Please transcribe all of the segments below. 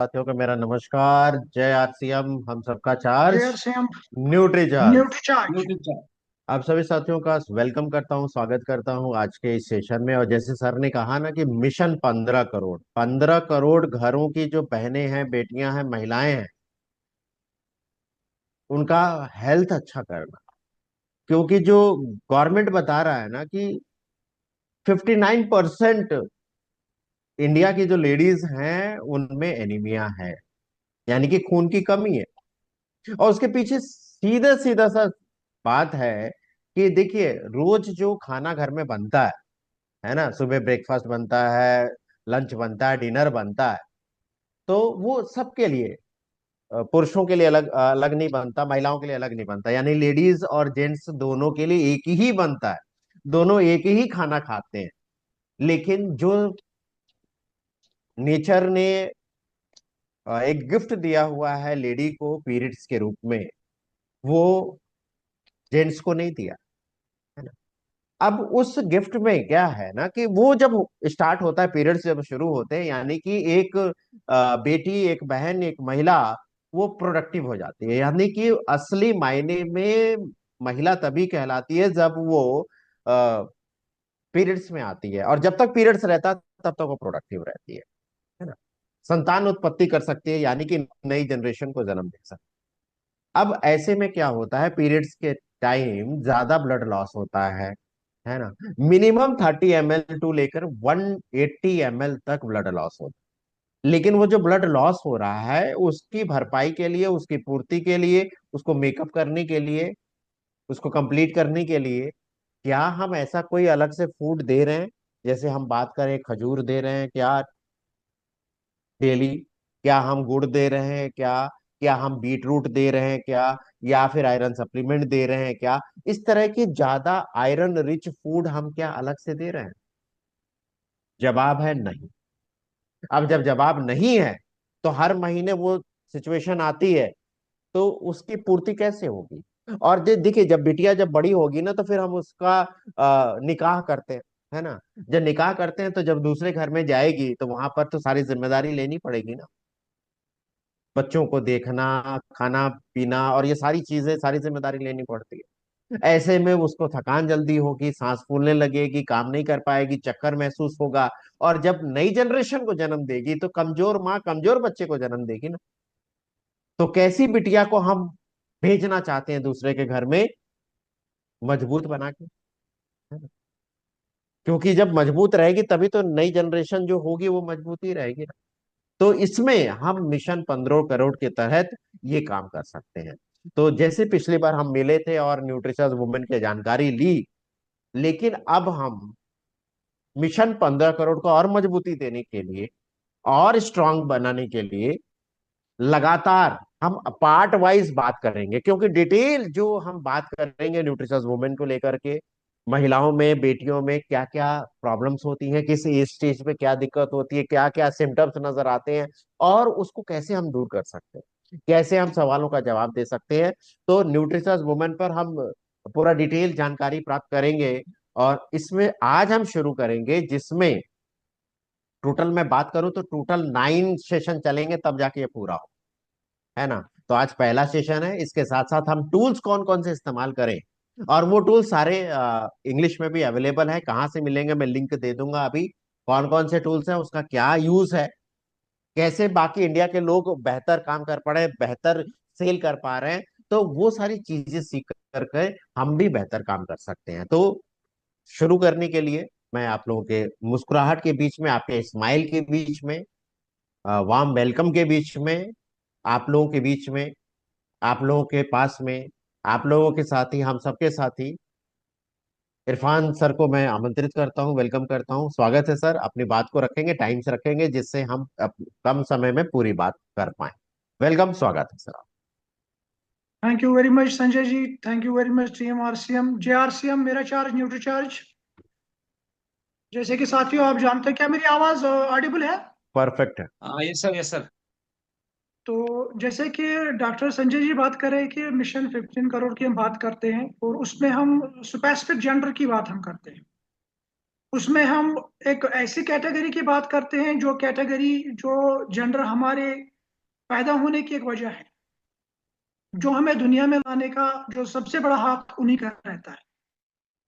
साथियों को मेरा नमस्कार। जय आरसीएम, हम सबका चार्ज, जेआर से हम न्यूट्री चार्ज। Nutri charge. आप सभी साथियों का वेलकम करता हूं, स्वागत करता हूं आज के इस सेशन में। और जैसे सर ने कहा ना कि मिशन 15 करोड़, 15 करोड़ घरों की जो बहनें हैं, बेटियां हैं, महिलाएं हैं, उनका हेल्थ अच्छा करना। क्योंकि जो गवर्नमेंट बता रहा है ना कि 59% इंडिया की जो लेडीज हैं उनमें एनीमिया है, यानी कि खून की कमी है। और उसके पीछे सीधा सीधा सा बात है कि देखिए, रोज जो खाना घर में बनता है ना, सुबह ब्रेकफास्ट बनता है, लंच बनता है, डिनर बनता है, तो वो सबके लिए, पुरुषों के लिए अलग अलग नहीं बनता, महिलाओं के लिए अलग नहीं बनता, यानी लेडीज और जेंट्स दोनों के लिए एक ही बनता है। दोनों एक ही खाना खाते हैं। लेकिन जो नेचर ने एक गिफ्ट दिया हुआ है लेडी को पीरियड्स के रूप में, वो जेंट्स को नहीं दिया है ना। अब उस गिफ्ट में क्या है ना कि वो जब स्टार्ट होता है, पीरियड्स जब शुरू होते हैं, यानी कि एक बेटी, एक बहन, एक महिला वो प्रोडक्टिव हो जाती है। यानी कि असली मायने में महिला तभी कहलाती है जब वो पीरियड्स में आती है। और जब तक पीरियड्स रहता है तब तक वो प्रोडक्टिव रहती है ना। संतान उत्पत्ति कर सकती है, यानी कि नई जनरेशन को जन्म दे सकती है। अब ऐसे में क्या होता है, पीरियड्स के टाइम ज्यादा ब्लड लॉस होता है ना। मिनिमम 30 ml टू लेकर 180 ml तक ब्लड लॉस होता है। लेकिन वो जो ब्लड लॉस हो रहा है उसकी भरपाई के लिए, उसकी पूर्ति के लिए, उसको मेकअप करने के लिए, उसको कंप्लीट करने के लिए क्या हम ऐसा कोई अलग से फूड दे रहे हैं? जैसे हम बात करें, खजूर दे रहे हैं क्या डेली? क्या हम गुड़ दे रहे हैं क्या? क्या हम बीट रूट दे रहे हैं क्या? या फिर आयरन सप्लीमेंट दे रहे हैं क्या? इस तरह की ज्यादा आयरन रिच फूड हम क्या अलग से दे रहे हैं? जवाब है नहीं। अब जब जवाब नहीं है तो हर महीने वो सिचुएशन आती है, तो उसकी पूर्ति कैसे होगी? और देखिए, जब बिटिया जब बड़ी होगी ना तो फिर हम उसका निकाह करते हैं, है ना। जब निकाह करते हैं तो जब दूसरे घर में जाएगी तो वहां पर तो सारी जिम्मेदारी लेनी पड़ेगी ना। बच्चों को देखना, खाना पीना और ये सारी चीजें, सारी जिम्मेदारी लेनी पड़ती है। ऐसे में उसको थकान जल्दी होगी, सांस फूलने लगेगी, काम नहीं कर पाएगी, चक्कर महसूस होगा। और जब नई जनरेशन को जन्म देगी तो कमजोर माँ कमजोर बच्चे को जन्म देगी ना। तो कैसी बिटिया को हम भेजना चाहते हैं दूसरे के घर में? मजबूत बना के, है ना। क्योंकि जब मजबूत रहेगी तभी तो नई जनरेशन जो होगी वो मजबूत ही रहेगी ना। तो इसमें हम मिशन 15 करोड़ के तहत ये काम कर सकते हैं। तो जैसे पिछली बार हम मिले थे और न्यूट्रिशस वुमेन की जानकारी ली, लेकिन अब हम मिशन 15 करोड़ को और मजबूती देने के लिए, और स्ट्रांग बनाने के लिए लगातार हम पार्ट वाइज बात करेंगे। क्योंकि डिटेल जो हम बात करेंगे न्यूट्रिशस वुमेन को लेकर के, महिलाओं में, बेटियों में क्या क्या प्रॉब्लम्स होती हैं, किस एज स्टेज पे क्या दिक्कत होती है, क्या क्या सिम्टम्स नजर आते हैं, और उसको कैसे हम दूर कर सकते हैं, कैसे हम सवालों का जवाब दे सकते हैं। तो न्यूट्रिशस वुमेन पर हम पूरा डिटेल जानकारी प्राप्त करेंगे। और इसमें आज हम शुरू करेंगे, जिसमें टोटल मैं बात करूं तो टोटल 9 सेशन चलेंगे, तब जाके ये पूरा हो, है ना। तो आज पहला सेशन है। इसके साथ साथ हम टूल्स कौन कौन से इस्तेमाल करें, और वो टूल्स सारे इंग्लिश में भी अवेलेबल है। कहाँ से मिलेंगे मैं लिंक दे दूंगा अभी। कौन कौन से टूल्स हैं, उसका क्या यूज है, कैसे बाकी इंडिया के लोग बेहतर काम कर पा रहे हैं, बेहतर सेल कर पा रहे हैं, तो वो सारी चीजें सीख करके हम भी बेहतर काम कर सकते हैं। तो शुरू करने के लिए मैं आप लोगों के मुस्कुराहट के बीच में, आपके स्माइल के बीच में, वार्म वेलकम के बीच में, आप लोगों के बीच में, आप लोगों के पास में, आप लोगों के साथी, हम सबके साथी इरफान सर को मैं आमंत्रित करता हूं, वेलकम करता हूं। स्वागत है सर। अपनी बात को रखेंगे, टाइम से रखेंगे, जिससे हम कम समय में पूरी बात कर पाए। वेलकम, स्वागत है sir. Thank you very much Sanjay ji. Thank you very much team RCM. जे आरसीएम मेरा चार्ज न्यूट्री चार्ज। जैसे कि साथियों आप जानते हैं, क्या मेरी आवाज ऑडिबल है? परफेक्ट है। हाँ, यस सर, यस सर। तो जैसे कि डॉक्टर संजय जी बात कर रहे हैं कि मिशन 15 करोड़ की हम बात करते हैं, और उसमें हम स्पेसिफिक जेंडर की बात हम करते हैं। उसमें हम एक ऐसी कैटेगरी की बात करते हैं जो कैटेगरी, जो जेंडर हमारे पैदा होने की एक वजह है। जो हमें दुनिया में लाने का जो सबसे बड़ा हाथ उन्हीं का रहता है।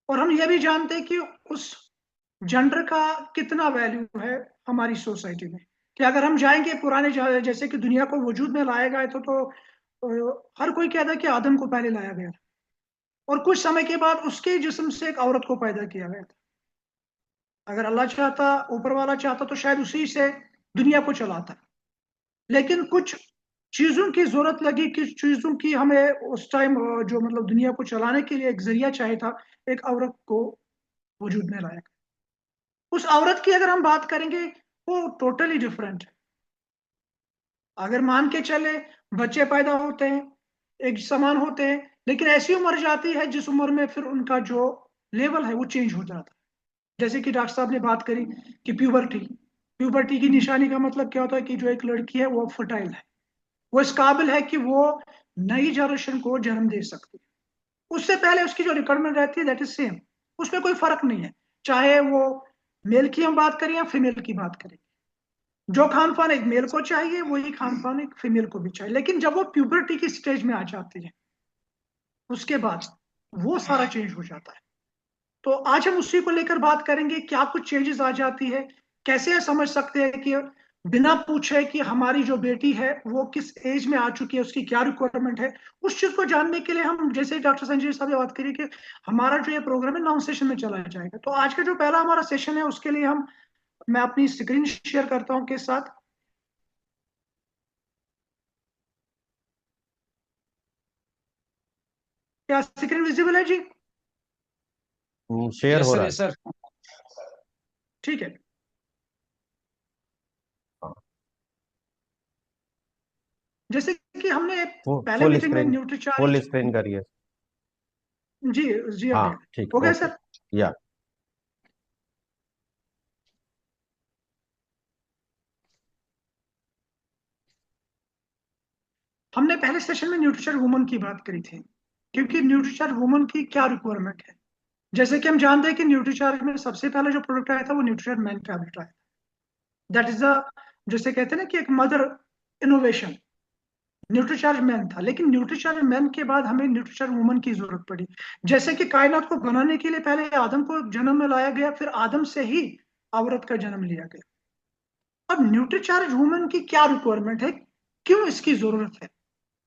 और हम ये भी जानते हैं कि उस जेंडर का कितना वैल्यू है हमारी सोसाइटी में, कि अगर हम जाएंगे पुराने जैसे कि दुनिया को वजूद में लाया गया तो हर कोई कहता है कि आदम को पहले लाया गया था, और कुछ समय के बाद उसके जिस्म से एक औरत को पैदा किया गया था। अगर अल्लाह चाहता, ऊपर वाला चाहता, तो शायद उसी से दुनिया को चलाता। लेकिन कुछ चीजों की जरूरत लगी, किस चीजों की हमें उस टाइम जो मतलब दुनिया को चलाने के लिए एक जरिया चाहिए था, एक औरत को वजूद में लाया। उस औरत की अगर हम बात करेंगे, वो टोटली डिफरेंट है। अगर मान के चले, बच्चे पैदा होते हैं, एक समान होते हैं, लेकिन ऐसी उम्र जाती है जिस उम्र में फिर उनका जो लेवल है वो चेंज हो जाता है। जैसे कि डॉक्टर साहब ने बात करी कि प्यूबर्टी, प्यूबर्टी की निशानी का मतलब क्या होता है कि जो एक लड़की है वो फर्टाइल है, वो इस काबिल है कि वो नई जनरेशन को जन्म दे सकती है। उससे पहले उसकी जो रिक्वायरमेंट रहती है दैट इज सेम, उसमें कोई फर्क नहीं है, चाहे वो मेल की हम बात करें या फीमेल की बात करें। जो खान पान एक मेल को चाहिए वही खान पान एक फीमेल को भी चाहिए। लेकिन जब वो प्यूबर्टी की स्टेज में आ जाती है, उसके बाद वो सारा चेंज हो जाता है। तो आज हम उसी को लेकर बात करेंगे, क्या कुछ चेंजेस आ जाती है, कैसे समझ सकते हैं कि बिना पूछे कि हमारी जो बेटी है वो किस एज में आ चुकी है, उसकी क्या रिक्वायरमेंट है। उस चीज को जानने के लिए हम, जैसे डॉक्टर संजय साहब ने बात करी कि हमारा जो ये प्रोग्राम है 9 सेशन में चला जाएगा, तो आज का जो पहला हमारा सेशन है उसके लिए हम, मैं अपनी स्क्रीन शेयर करता हूँ के साथ। क्या स्क्रीन विजिबल है जी? शेयर यस हो सर, रहा है। Yes sir. ठीक है। हाँ, जैसे कि हमने पहले फुल मीटिंग में स्क्रीन, फुल न्यूट्रीचार्ज। स्क्रीन करिए। जी, जी आ हाँ गया। ठीक, हो गया ओके। सर। या हमने पहले सेशन में न्यूट्रिशन वुमन की बात करी थी, क्योंकि न्यूट्रिशन वुमन की क्या रिक्वायरमेंट है। जैसे कि हम जानते हैं कि न्यूट्रीचार्ज में सबसे पहले जो प्रोडक्ट आया था वो न्यूट्रिशन मैन टैबलेट आया। दैट इज द, जैसे कहते हैं ना कि एक मदर इनोवेशन, न्यूट्रीचार्ज मैन था। लेकिन न्यूट्रीचार्ज मैन के बाद हमें न्यूट्रीचार्ज वुमन की जरूरत पड़ी। जैसे कि कायनात को बनाने के लिए पहले आदम को जन्म में लाया गया, फिर आदम से ही औरत का जन्म लिया गया। अब न्यूट्रीचार्ज वुमन की क्या रिक्वायरमेंट है, क्यों इसकी जरूरत है।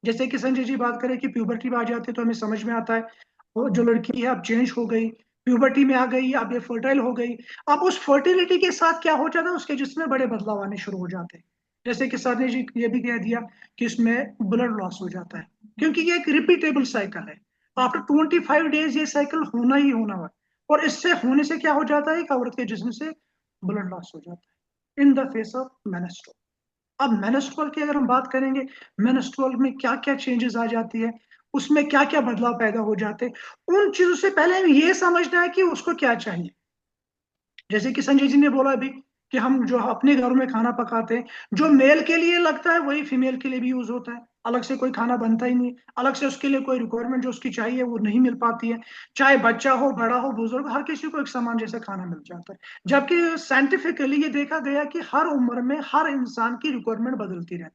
जैसे कि संजय जी बात करें कि प्यूबर्टी में आ जाते हैं तो हमें समझ में आता है वो जो लड़की है अब चेंज हो गई, प्यूबर्टी में आ गई, अब ये फर्टाइल हो गई। अब उस फर्टिलिटी के साथ क्या हो जाता है, उसके जिसमें बड़े बदलाव आने शुरू हो जाते हैं। जैसे कि सर ने जी ये भी कह दिया कि इसमें ब्लड लॉस हो जाता है, क्योंकि ये एक रिपीटेबल साइकिल है। आफ्टर 25 डेज ये साइकिल होना ही होना है। और इससे होने से क्या हो जाता है, एक औरत के जिस्म से ब्लड लॉस हो जाता है इन द फेस ऑफ मेनस्ट्रुअल। अब मेनस्ट्रुअल की अगर हम बात करेंगे, मेनस्ट्रुअल में क्या क्या चेंजेस आ जाती है, उसमें क्या क्या बदलाव पैदा हो जाते हैं, उन चीजों से पहले हमें ये समझना है कि उसको क्या चाहिए। जैसे कि संजय जी ने बोला अभी कि हम जो अपने घरों में खाना पकाते हैं, जो मेल के लिए लगता है वही फीमेल के लिए भी यूज होता है। अलग से कोई खाना बनता ही नहीं, अलग से उसके लिए कोई रिक्वायरमेंट जो उसकी चाहिए वो नहीं मिल पाती है। चाहे बच्चा हो, बड़ा हो, बुजुर्ग, हर किसी को एक समान जैसे खाना मिल जाता है। जबकि साइंटिफिकली ये देखा गया कि हर उम्र में हर इंसान की रिक्वायरमेंट बदलती रहती है।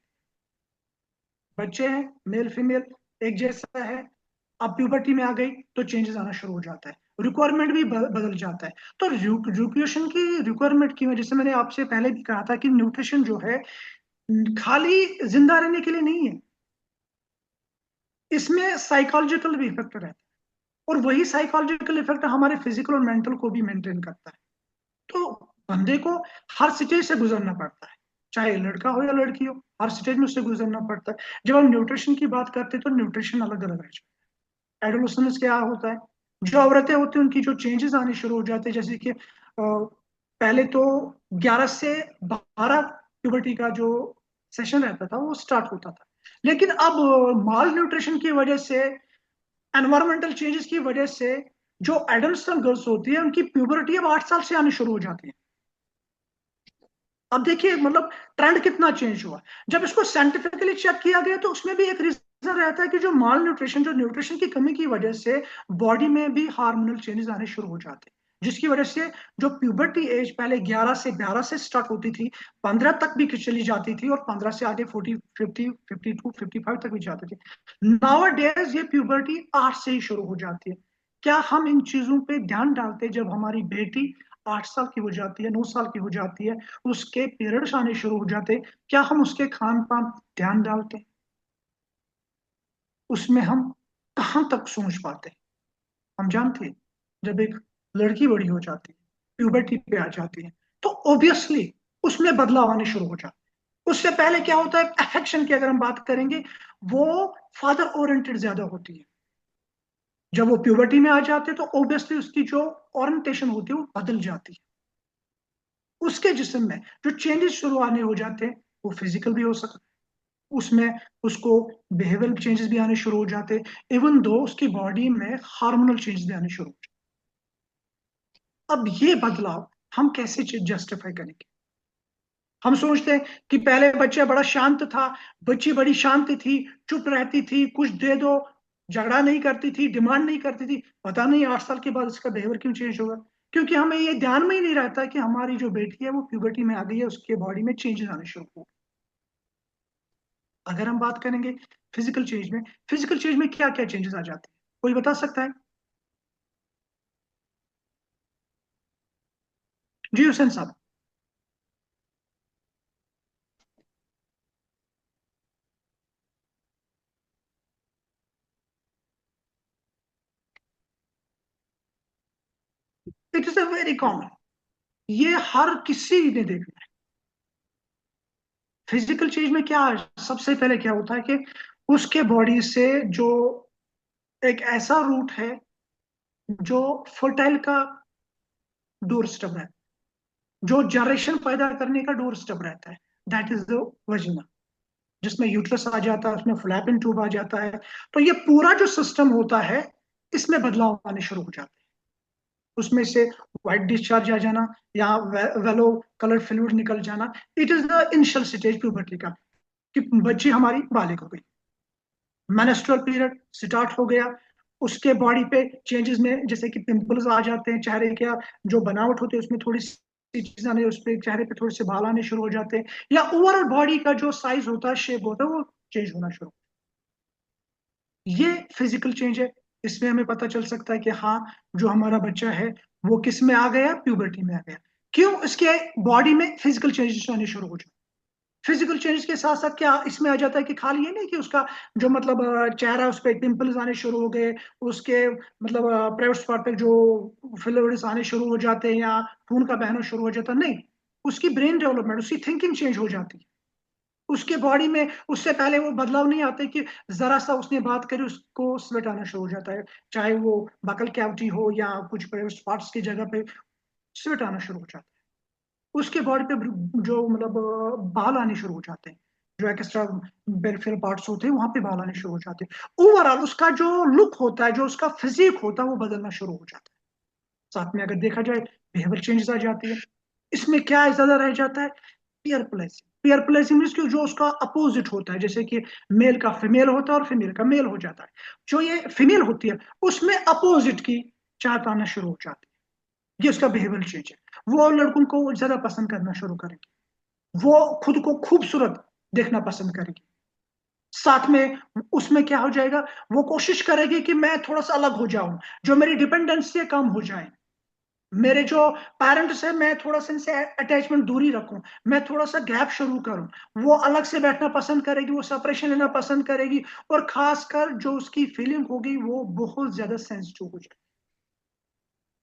बच्चे हैं, मेल फीमेल एक जैसा है, अब प्यूबर्टी में आ गई तो चेंजेस आना शुरू हो जाता है, रिक्वायरमेंट भी बदल जाता है। तो न्यूट्रिशन की रिक्वायरमेंट की वजह से मैंने आपसे पहले भी कहा था कि न्यूट्रिशन जो है खाली जिंदा रहने के लिए नहीं है, इसमें साइकोलॉजिकल भी इफेक्ट रहता है। और वही साइकोलॉजिकल इफेक्ट हमारे फिजिकल और मेंटल को भी मेंटेन करता है। तो बंदे को हर स्टेज से गुजरना पड़ता है, चाहे लड़का हो या लड़की हो, हर स्टेज में उससे गुजरना पड़ता है। जब हम न्यूट्रिशन की बात करते हैं तो न्यूट्रिशन अलग अलग है। एडोलसेंस क्या होता है, जो औरतें होती हैं उनकी जो चेंजेस आने शुरू हो जाते हैं। जैसे कि पहले तो 11 से 12 प्यूबर्टी का जो सेशन रहता था वो स्टार्ट होता था। लेकिन अब माल न्यूट्रिशन की वजह से, एनवायरमेंटल चेंजेस की वजह से, जो एडल्ट गर्ल्स होती है उनकी प्यूबर्टी अब 8 साल से आनी शुरू हो जाती है। अब देखिए मतलब ट्रेंड कितना चेंज हुआ। जब इसको साइंटिफिकली चेक किया गया तो उसमें भी एक रीजन रहता है कि जो माल न्यूट्रिशन, जो न्यूट्रिशन की कमी की वजह से बॉडी में भी हार्मोनल चेंजेस आने शुरू हो जाते हैं। जिसकी वजह से जो प्यूबर्टी एज पहले 11 से 12 से स्टार्ट होती थी, 15 तक भी चली जाती थी, और 15 से आगे 40, 50, 52, 55 तक भी जाती थी। नाउ डेज ये प्यूबर्टी 8 से ही शुरू हो जाती है। क्या हम इन चीजों पे ध्यान डालते हैं? जब हमारी बेटी 8 साल की हो जाती है, 9 साल की हो जाती है, उसके पीरियड्स आने शुरू हो जाते हैं, क्या हम उसके खान पान ध्यान डालते हैं? उसमें हम कहाँ तक सोच पाते हैं? हम जानते हैं, जब एक लड़की बड़ी हो जाती है, प्यूबर्टी पे आ जाती है, तो ऑब्वियसली उसमें बदलाव आने शुरू हो जाते हैं। उससे पहले क्या होता है, अफेक्शन की अगर हम बात करेंगे, वो फादर ओरिएंटेड ज्यादा होती है। जब वो प्यूबर्टी में आ जाते हैं तो ऑब्वियसली उसकी जो ओरिएंटेशन होती है वो बदल जाती है। उसके जिस्म में जो चेंजेस शुरू आने हो जाते हैं, वो फिजिकल भी हो सकता है। उसमें उसको बिहेवियरल चेंजेस भी आने शुरू हो जाते हैं, इवन दो उसकी बॉडी में हार्मोनल चेंजेस भी आने शुरू हो जाते हैं। अब ये बदलाव हम कैसे जस्टिफाई करेंगे? हम सोचते हैं कि पहले बच्चा बड़ा शांत था, बच्ची बड़ी शांत थी, चुप रहती थी, कुछ दे दो, झगड़ा नहीं करती थी, डिमांड नहीं करती थी। पता नहीं 8 साल के बाद इसका बिहेवियर क्यों चेंज होगा? क्योंकि हमें ये ध्यान में ही नहीं रहता कि हमारी जो बेटी है वो प्यूबर्टी में आ गई है, उसके बॉडी में चेंजेस आने शुरू हो गए। अगर हम बात करेंगे फिजिकल चेंज में, फिजिकल चेंज में क्या क्या चेंजेस आ जाते हैं, कोई बता सकता है? जी हुसैन साहब। It is a very common, ये हर किसी ने देखा है। फिजिकल चेंज में क्या, सबसे पहले क्या होता है कि उसके बॉडी से जो एक ऐसा रूट है जो फर्टाइल का डोर स्टेप है, जो जनरेशन पैदा करने का डोर स्टेप रहता है, दैट इज द वजिना, जिसमें यूट्रस आ जाता है, उसमें फ्लैपिंग ट्यूब आ जाता है। तो ये पूरा जो सिस्टम होता है, इसमें बदलाव आने शुरू हो जाते हैं। उसमें से व्हाइट डिस्चार्ज आ जाना, या वेलो कलर फ्लूइड निकल जाना, it is the initial stage puberty का, कि बच्ची हमारी बालिग हो गई, मेनेस्ट्रुअल पीरियड स्टार्ट हो गया। उसके बॉडी पे चेंजेस में जैसे कि पिंपल्स आ जाते हैं, चेहरे का जो बनावट होती है उसमें थोड़ी सी चीजें आने, उस पे चेहरे पे थोड़े से बाल आने शुरू हो जाते हैं, या ओवरऑल बॉडी का जो साइज होता है, शेप होता है, वो चेंज होना शुरू। ये फिजिकल चेंज है। इसमें हमें पता चल सकता है कि हाँ, जो हमारा बच्चा है वो किस में आ गया, प्यूबर्टी में आ गया। क्यों? इसके बॉडी में फिजिकल चेंजेस आने शुरू हो जाते। फिजिकल चेंज के साथ साथ क्या इसमें आ जाता है कि खाली ये नहीं कि उसका जो मतलब चेहरा, उस पर पिंपल्स आने शुरू हो गए, उसके मतलब प्राइवेट स्पॉट पे जो फ्लूइड्स आने शुरू हो जाते हैं, या खून का बहना शुरू हो जाता है, नहीं, उसकी ब्रेन डेवलपमेंट, उसकी थिंकिंग चेंज हो जाती है। उसके बॉडी में उससे पहले वो बदलाव नहीं आते कि जरा सा उसने बात करी उसको स्वेट आना शुरू हो जाता है, चाहे वो बकल कैविटी हो या कुछ प्राइवेट स्पॉट्स की जगह पे स्वेट आना शुरू हो जाता है। उसके बॉडी पे जो मतलब बाल आने शुरू हो जाते हैं, जो एक्स्ट्रा पेरिफेरल पार्ट्स होते हैं वहां पे बाल आने शुरू हो जाते हैं। ओवरऑल उसका जो लुक होता है, जो उसका फिजिक होता है, वो बदलना शुरू हो जाता है। साथ में अगर देखा जाए, बिहेवियर चेंजेस आ जाती है। इसमें क्या ज्यादा रह जाता है, पियर प्लेसिंग। पियर प्लेसिंग मीन्स कि जो उसका अपोजिट होता है, जैसे कि मेल का फीमेल होता है और फीमेल का मेल हो जाता है, जो ये फीमेल होती है उसमें अपोजिट की चाहत आना शुरू हो जाती है। ये उसका बिहेवियर चेंज है। वो लड़कों को ज्यादा पसंद करना शुरू करेंगे, वो खुद को खूबसूरत देखना पसंद करेगी। साथ में उसमें क्या हो जाएगा, वो कोशिश करेगी कि मैं थोड़ा सा अलग हो जाऊं, जो मेरी डिपेंडेंस से कम हो जाए, मेरे जो पेरेंट्स है मैं थोड़ा सा इनसे अटैचमेंट दूरी रखूं, मैं थोड़ा सा गैप शुरू करूं। वो अलग से बैठना पसंद करेगी, वो सेपरेशन लेना पसंद करेगी, और खासकर जो उसकी फीलिंग होगी वो बहुत ज्यादा सेंसिटिव हो जाएगी।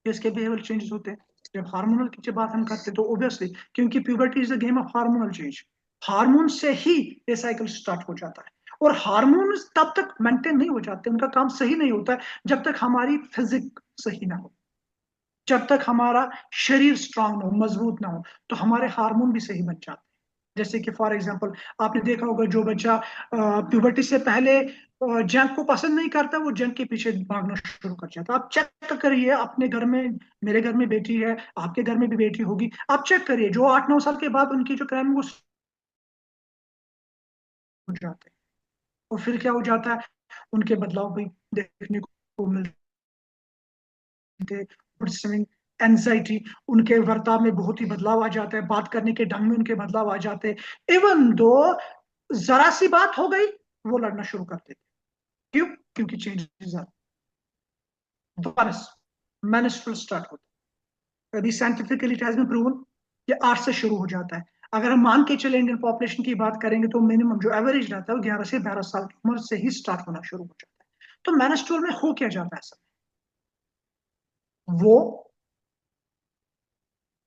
इसके बिहेवियर चेंजेस होते हैं। जब हार्मोनल की जब बात हम करते हैं तो ऑब्वियसली, क्योंकि puberty is the game of hormonal change, hormone से ही ये साइकिल स्टार्ट हो जाता है। और हार्मोन तब तक मेंटेन नहीं हो जाते, उनका काम सही नहीं होता है जब तक हमारी फिजिक सही ना हो, जब तक हमारा शरीर स्ट्रांग ना हो, मजबूत ना हो, तो हमारे हार्मोन भी सही बन जाते हैं। जैसे कि फॉर एग्जांपल, आपने देखा होगा जो बच्चा प्यूबर्टी से पहले जंक को पसंद नहीं करता, वो जंक के पीछे भागना शुरू कर जाता है। आप चेक करिए अपने घर में, मेरे घर में बेटी है, आपके घर में भी बेटी होगी, आप चेक करिए जो 8-9 साल के बाद उनकी जो क्राइम वो हो जाते हैं। और फिर क्या हो जाता है, उनके बदलाव भी देखने को मिलते हैं। एंजाइटी, उनके बर्ताव में बहुत ही बदलाव आ जाता है, बात करने के ढंग में उनके बदलाव आ जाते हैं। इवन दो जरा सी बात हो गई वो लड़ना शुरू कर देते। क्यों? क्योंकि चेंजेस आते। दोबारा मेंस्ट्रुअल स्टार्ट होता है। अभी scientifically it has been proven कि 8 से शुरू हो जाता है। अगर हम मान के चले इंडियन पॉपुलेशन की बात करेंगे तो मिनिमम जो एवरेज रहता है वो 11 से 12 साल की उम्र से ही स्टार्ट होना शुरू हो जाता है। तो मेंस्ट्रुअल में हो क्या जाता है सर? वो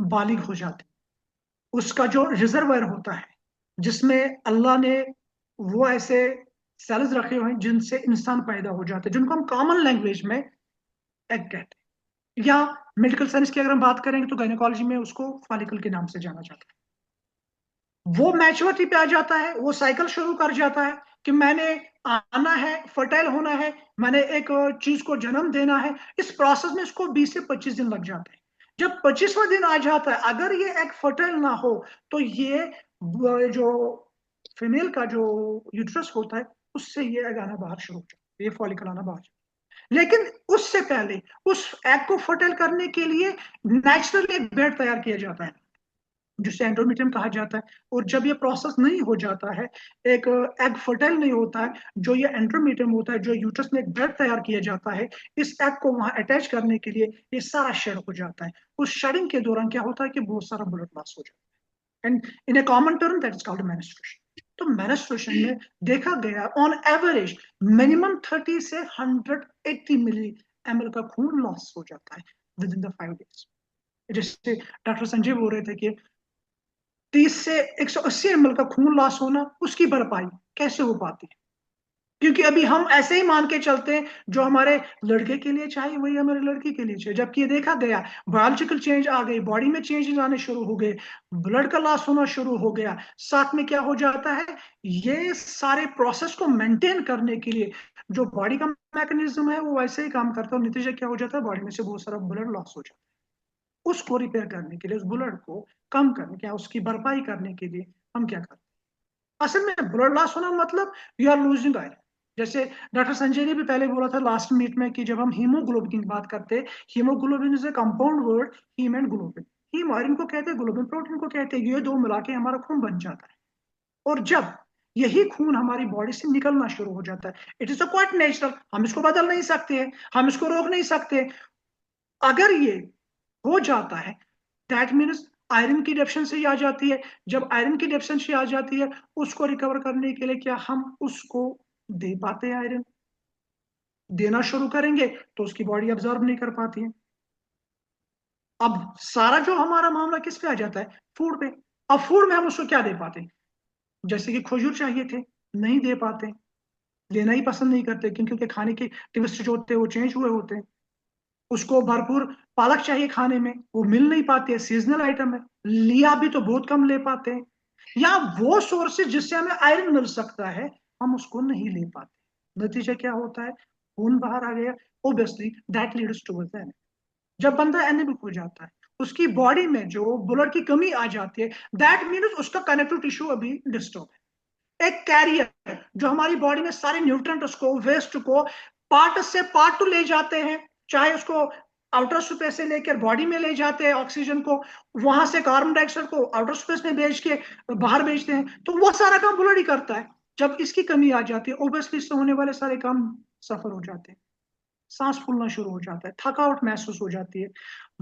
बालिग हो जाते हैं। उसका जो रिजर्वायर होता है जिसमें अल्लाह ने वो ऐसे सेल्स रखे हुए हैं जिनसे इंसान पैदा हो जाते हैं, जिनको हम कॉमन लैंग्वेज में एग कहते हैं, या मेडिकल साइंस की अगर हम बात करेंगे तो गायनेकोलॉजी में उसको फॉलिकल के नाम से जाना जाता है। वो मैच्योरिटी पे आ जाता है, वो साइकिल शुरू कर जाता है कि मैंने आना है, फर्टाइल होना है, मैंने एक चीज को जन्म देना है। इस प्रोसेस में इसको 20 से 25 दिन लग जाते हैं। जब 25वां दिन आ जाता है, अगर ये एग फर्टाइल ना हो तो ये जो फीमेल का जो यूट्रस होता है उससे ये एग आना बाहर शुरू हो जाता है, ये फॉलिकल आना बाहर। लेकिन उससे पहले उस एग को फर्टाइल करने के लिए नेचुरली एक बेड तैयार किया जाता है जिसे एंडोमेट्रियम कहा जाता है। और जब ये प्रोसेस नहीं हो जाता है, एक एग फर्टाइल नहीं होता है, जो ये एंडोमेट्रियम होता है, जो यूट्रस में एक बेड तैयार किया जाता है इस एग को वहां अटैच करने के लिए, ये सारा शेड हो जाता है। उस शेडिंग के दौरान क्या होता है कि बहुत सारा ब्लड लॉस हो जाता है, and in A common term that is called menstruation. तो मेंस्ट्रुएशन में देखा गया ऑन एवरेज मिनिमम 30 से 180 मिली ml का खून लॉस हो जाता है विद इन द 5 डेज। जैसे डॉक्टर संजय बोल रहे थे कि 30 से 180 ml का खून लॉस होना, उसकी भरपाई कैसे हो पाती है? क्योंकि अभी हम ऐसे ही मान के चलते हैं जो हमारे लड़के के लिए चाहिए वही हमारे लड़की के लिए चाहिए, जबकि ये देखा गया बायोलॉजिकल चेंज आ गई, बॉडी में चेंजेस आने शुरू हो गए, ब्लड का लॉस होना शुरू हो गया। साथ में क्या हो जाता है, ये सारे प्रोसेस को मेंटेन करने के लिए जो बॉडी का मैकेनिज्म है वो वैसे ही काम करता है, और नतीजा क्या हो जाता है, बॉडी में से बहुत सारा ब्लड लॉस हो जाता है। उसको रिपेयर करने के लिए, उस ब्लड को कम करने क्या उसकी भरपाई करने के लिए हम क्या करते हैं? असल में ब्लड लॉस होना मतलब यू आर लूजिंग आयरन। जैसे डॉक्टर संजय ने भी पहले बोला था लास्ट मीट में कि जब हम हीमोग्लोबिन की बात करते हैं, haemoglobin is a compound word, haem and globin. Haem iron को कहते हैं, ग्लोबिन प्रोटीन को कहते हैं, ये दो मिला के हमारा खून बन जाता है। और जब यही खून हमारी बॉडी से निकलना शुरू हो जाता है, it is a quite natural, हम इसको बदल नहीं सकते हैं, हम इसको रोक नहीं सकते। अगर ये हो जाता है दैट मीन्स आयरन की डेफिशिएंसी आ जाती है। जब आयरन की डेफिशिएंसी आ जाती है, उसको रिकवर करने के लिए क्या हम उसको दे पाते हैं? आयरन देना शुरू करेंगे तो उसकी बॉडी अब्जॉर्ब नहीं कर पाती है। अब सारा जो हमारा मामला किस पे आ जाता है, फूड पे। अब फूड में हम उसको क्या दे पाते हैं? जैसे कि खजूर चाहिए थे, नहीं दे पाते, लेना ही पसंद नहीं करते क्योंकि उनके खाने के टेस्ट जो होते हैं वो चेंज हुए होते हैं। उसको भरपूर पालक चाहिए खाने में, वो मिल नहीं पाते, सीजनल आइटम है, लिया भी तो बहुत कम ले पाते हैं। या वो सोर्सेज जिससे हमें आयरन मिल सकता है हम उसको नहीं ले पाते, नतीजा क्या होता है, खून बाहर आ गया। Obviously that leads to anaemia. जब बंदा एनीमिक हो जाता है, उसकी बॉडी में जो ब्लड की कमी आ जाती है, दैट मीन्स उसका कनेक्टिव टिश्यू अभी डिस्टर्ब है। एक कैरियर जो हमारी बॉडी में सारे न्यूट्रिएंट्स को, वेस्ट को पार्ट से पार्ट टू ले जाते हैं, चाहे उसको आउटर स्पेस से लेकर बॉडी में ले जाते हैं ऑक्सीजन को, वहां से कार्बन डाइऑक्साइड को आउटर स्पेस में भेज के बाहर भेजते हैं, तो वो सारा काम ब्लड ही करता है। जब इसकी कमी आ जाती है, ओबियसली इससे होने वाले सारे काम सफर हो जाते हैं। सांस फूलना शुरू हो जाता है, थकावट महसूस हो जाती है,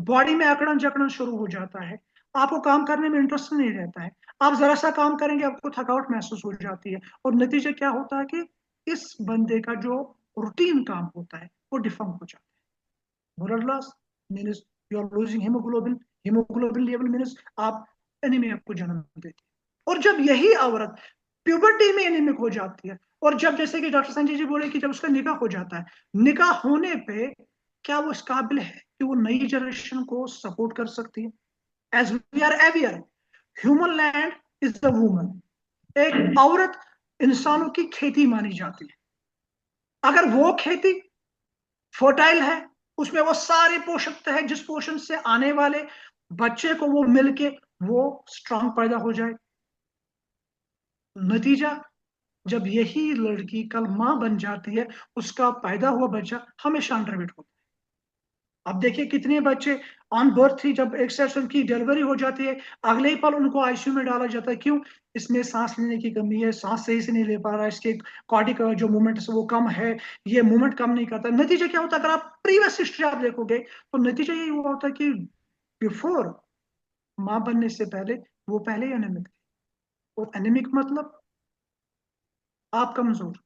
बॉडी में अकड़न जकड़न शुरू हो जाता है, आपको काम करने में इंटरेस्ट नहीं रहता है, आप जरा सा काम करेंगे आपको थकावट महसूस हो जाती है। और नतीजा क्या होता है कि इस बंदे का जो रूटीन काम होता है वो डिफॉर्म हो जाता है। Blood loss means you are losing haemoglobin, haemoglobin level means आप एनीमिया को जन्म देते हैं। और जब यही औरत प्यूबर्टी में एनीमिक हो जाती है, और जब जैसे कि डॉक्टर संजय जी बोले कि जब उसका निकाह हो जाता है, निकाह होने पे क्या वो इस काबिल है कि वो नई जनरेशन को सपोर्ट कर सकती है? As we are aware, human land is the woman. एक औरत इंसानों की खेती मानी जाती है। अगर वो खेती फर्टाइल है, उसमें वो सारे पोषक है जिस पोषण से आने वाले बच्चे को वो मिलके वो स्ट्रांग पैदा हो जाए, नतीजा जब यही लड़की कल मां बन जाती है, उसका पैदा हुआ बच्चा हमेशा अंडरवेट होता है। अब देखिए कितने बच्चे ऑन बर्थ ही जब एक सेशन की डिलीवरी हो जाती है, अगले ही पल उनको आईसीयू में डाला जाता है। क्यों? इसमें सांस लेने की कमी है, सांस सही से नहीं ले पा रहा है, इसके कार्डिक जो मूवमेंट है वो कम है, ये मूवमेंट कम नहीं करता। नतीजा क्या होता है? अगर आप प्रीवियस हिस्ट्री आप देखोगे तो नतीजा यही हुआ होता है कि बिफोर माँ बनने से पहले वो पहले ही एनेमिक थे। और एनेमिक मतलब आप कमजोर,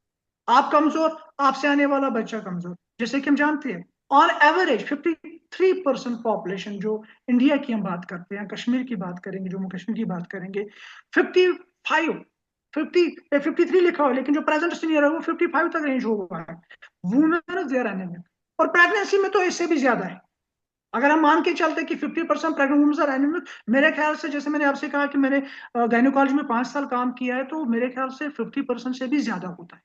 आप कमजोर, आपसे आने वाला बच्चा कमजोर। जैसे कि हम जानते हैं ऑन एवरेज 53% पॉपुलेशन, जो इंडिया की हम बात करते हैं, कश्मीर की बात करेंगे, जम्मू कश्मीर की बात करेंगे, 55, 53 लिखा हुआ है, लेकिन जो प्रेजेंट सीनियर है वो 55 तक रेंज हुआ है। Women there anaemic. और प्रेगनेंसी में तो इससे भी ज्यादा है। अगर हम मान के चलते कि 50% प्रेग्नेंट वुमेन आर एनीमिक, मेरे ख्याल से, जैसे मैंने आपसे कहा कि मैंने गायनोकोलॉजी में 5 साल काम किया है, तो मेरे ख्याल से 50% से भी ज्यादा होता है।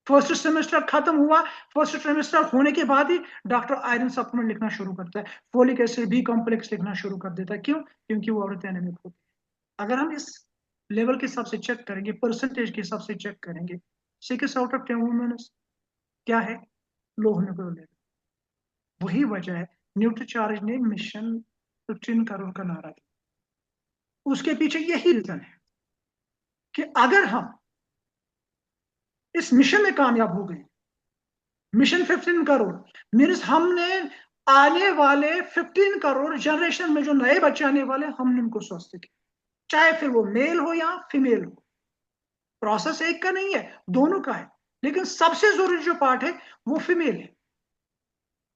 फर्स्ट सेमेस्टर खत्म हुआ, फर्स्ट सेमेस्टर होने के बाद ही डॉक्टर आयरन सप्लीमेंट लिखना शुरू करता है, फोलिक एसिड बी कॉम्प्लेक्स लिखना शुरू कर देता है। क्यों? क्योंकि वो औरतें एनीमिक होती है। अगर हम इस लेवल के हिसाब से चेक करेंगे, परसेंटेज के हिसाब से चेक करेंगे, 6 आउट ऑफ 10 वुमेन क्या है? लो हीमोग्लोबिन। वही वजह है न्यूट्रीचार्ज ने मिशन 15 करोड़ का नारा दिया। उसके पीछे यही रीजन है कि अगर हम इस मिशन में कामयाब हो गए, मिशन 15 करोड़ मीन्स हमने आने वाले 15 करोड़ जनरेशन में जो नए बच्चे आने वाले, हमने उनको स्वस्थ किया, चाहे फिर वो मेल हो या फीमेल हो। प्रोसेस एक का नहीं है, दोनों का है, लेकिन सबसे जरूरी जो पार्ट है वो फीमेल है।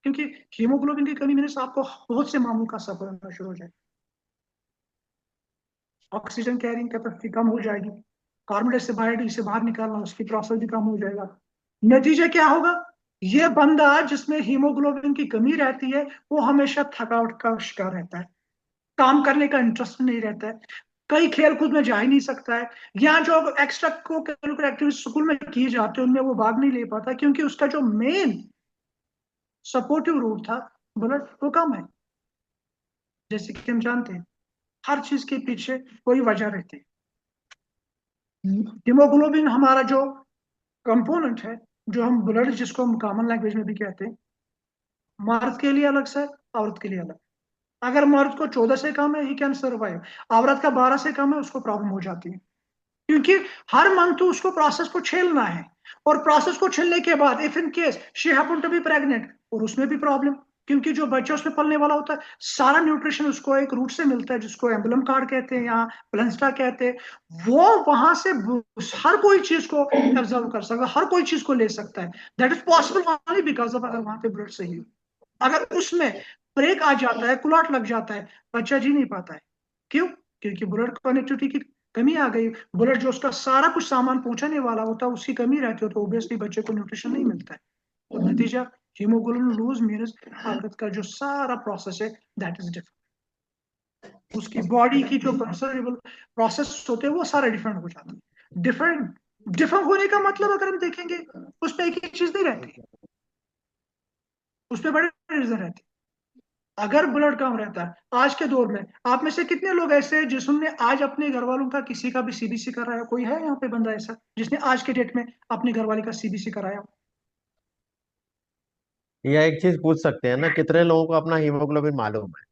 क्योंकि हीमोग्लोबिन की कमी मीन्स आपको बहुत से मामलों का सफर होना शुरू हो जाएगा। ऑक्सीजन कैरिंग कैपेसिटी कम हो जाएगी, कार्बन डाइऑक्साइड से बाहर निकालना, उसकी प्रोसेस भी कम हो जाएगा। नतीजा क्या होगा? ये बंदा जिसमें हीमोग्लोबिन की कमी रहती है वो हमेशा थकावट का शिकार रहता है, काम करने का इंटरेस्ट नहीं रहता है, कई खेल कूद में जा ही नहीं सकता है, या जो एक्स्ट्रा को करिकुलर एक्टिविटी स्कूल में किए जाते हैं उनमें वो भाग नहीं ले पाता, क्योंकि उसका जो मेन सपोर्टिव रूट था, ब्लड, वो कम है। जैसे कि हम जानते हैं हर चीज के पीछे कोई वजह रहती है। हीमोग्लोबिन हमारा जो कंपोनेंट है, जो हम ब्लड जिसको हम कॉमन लैंग्वेज में भी कहते हैं, मर्द के लिए अलग से, औरत के लिए अलग। अगर मर्द को 14 से कम है, ही कैन सर्वाइव। औरत का 12 से कम है, उसको प्रॉब्लम हो जाती है। क्योंकि हर मंथ तो उसको प्रोसेस को झेलना है, और प्रोसेस को झेलने के बाद if in case she happen to be pregnant, और उसमें भी प्रॉब्लम। क्योंकि जो बच्चा उसमें पलने वाला होता है, सारा न्यूट्रिशन उसको एक रूट से मिलता है जिसको एम्बलम कार्ड कहते हैं या प्लेंस्टा कहते हैं। वो वहां से हर कोई चीज को ऑब्जर्व कर सकता है, हर कोई चीज को ले सकता है। That is possible only because of, अगर वहां पे ब्लड सही हो। अगर उसमें ब्रेक आ जाता है, क्लॉट लग जाता है, बच्चा जी नहीं पाता है। क्यों? क्योंकि ब्लड कनेक्टिविटी की कमी आ गई। ब्लड जो उसका सारा कुछ सामान पहुंचाने वाला होता है उसकी कमी रहती है, तो ऑब्वियसली बच्चे को न्यूट्रिशन नहीं मिलता है। और नतीजा हीमोग्लोबिन लूज मीन्स ताकत का जो सारा प्रोसेस है दैट इज डिफरेंट। उसकी बॉडी की जो कंसर्नेबल प्रोसेस होते हैं वो सारे डिफरेंट हो जाते हैं। डिफरेंट डिफरेंट होने का मतलब अगर हम देखेंगे, उसमें एक ही चीज नहीं रहती, उसमें बड़े रीजन रहते हैं। अगर ब्लड कम रहता है आज के दौर में, आप में से कितने लोग ऐसे हैं जिसने आज अपने घर वालों का किसी का भी सीबीसी कराया? कोई है यहाँ पे बंदा ऐसा जिसने आज के डेट में अपने घर वाले का सीबीसी कराया? या एक चीज पूछ सकते हैं ना, कितने लोगों को अपना हीमोग्लोबिन मालूम है?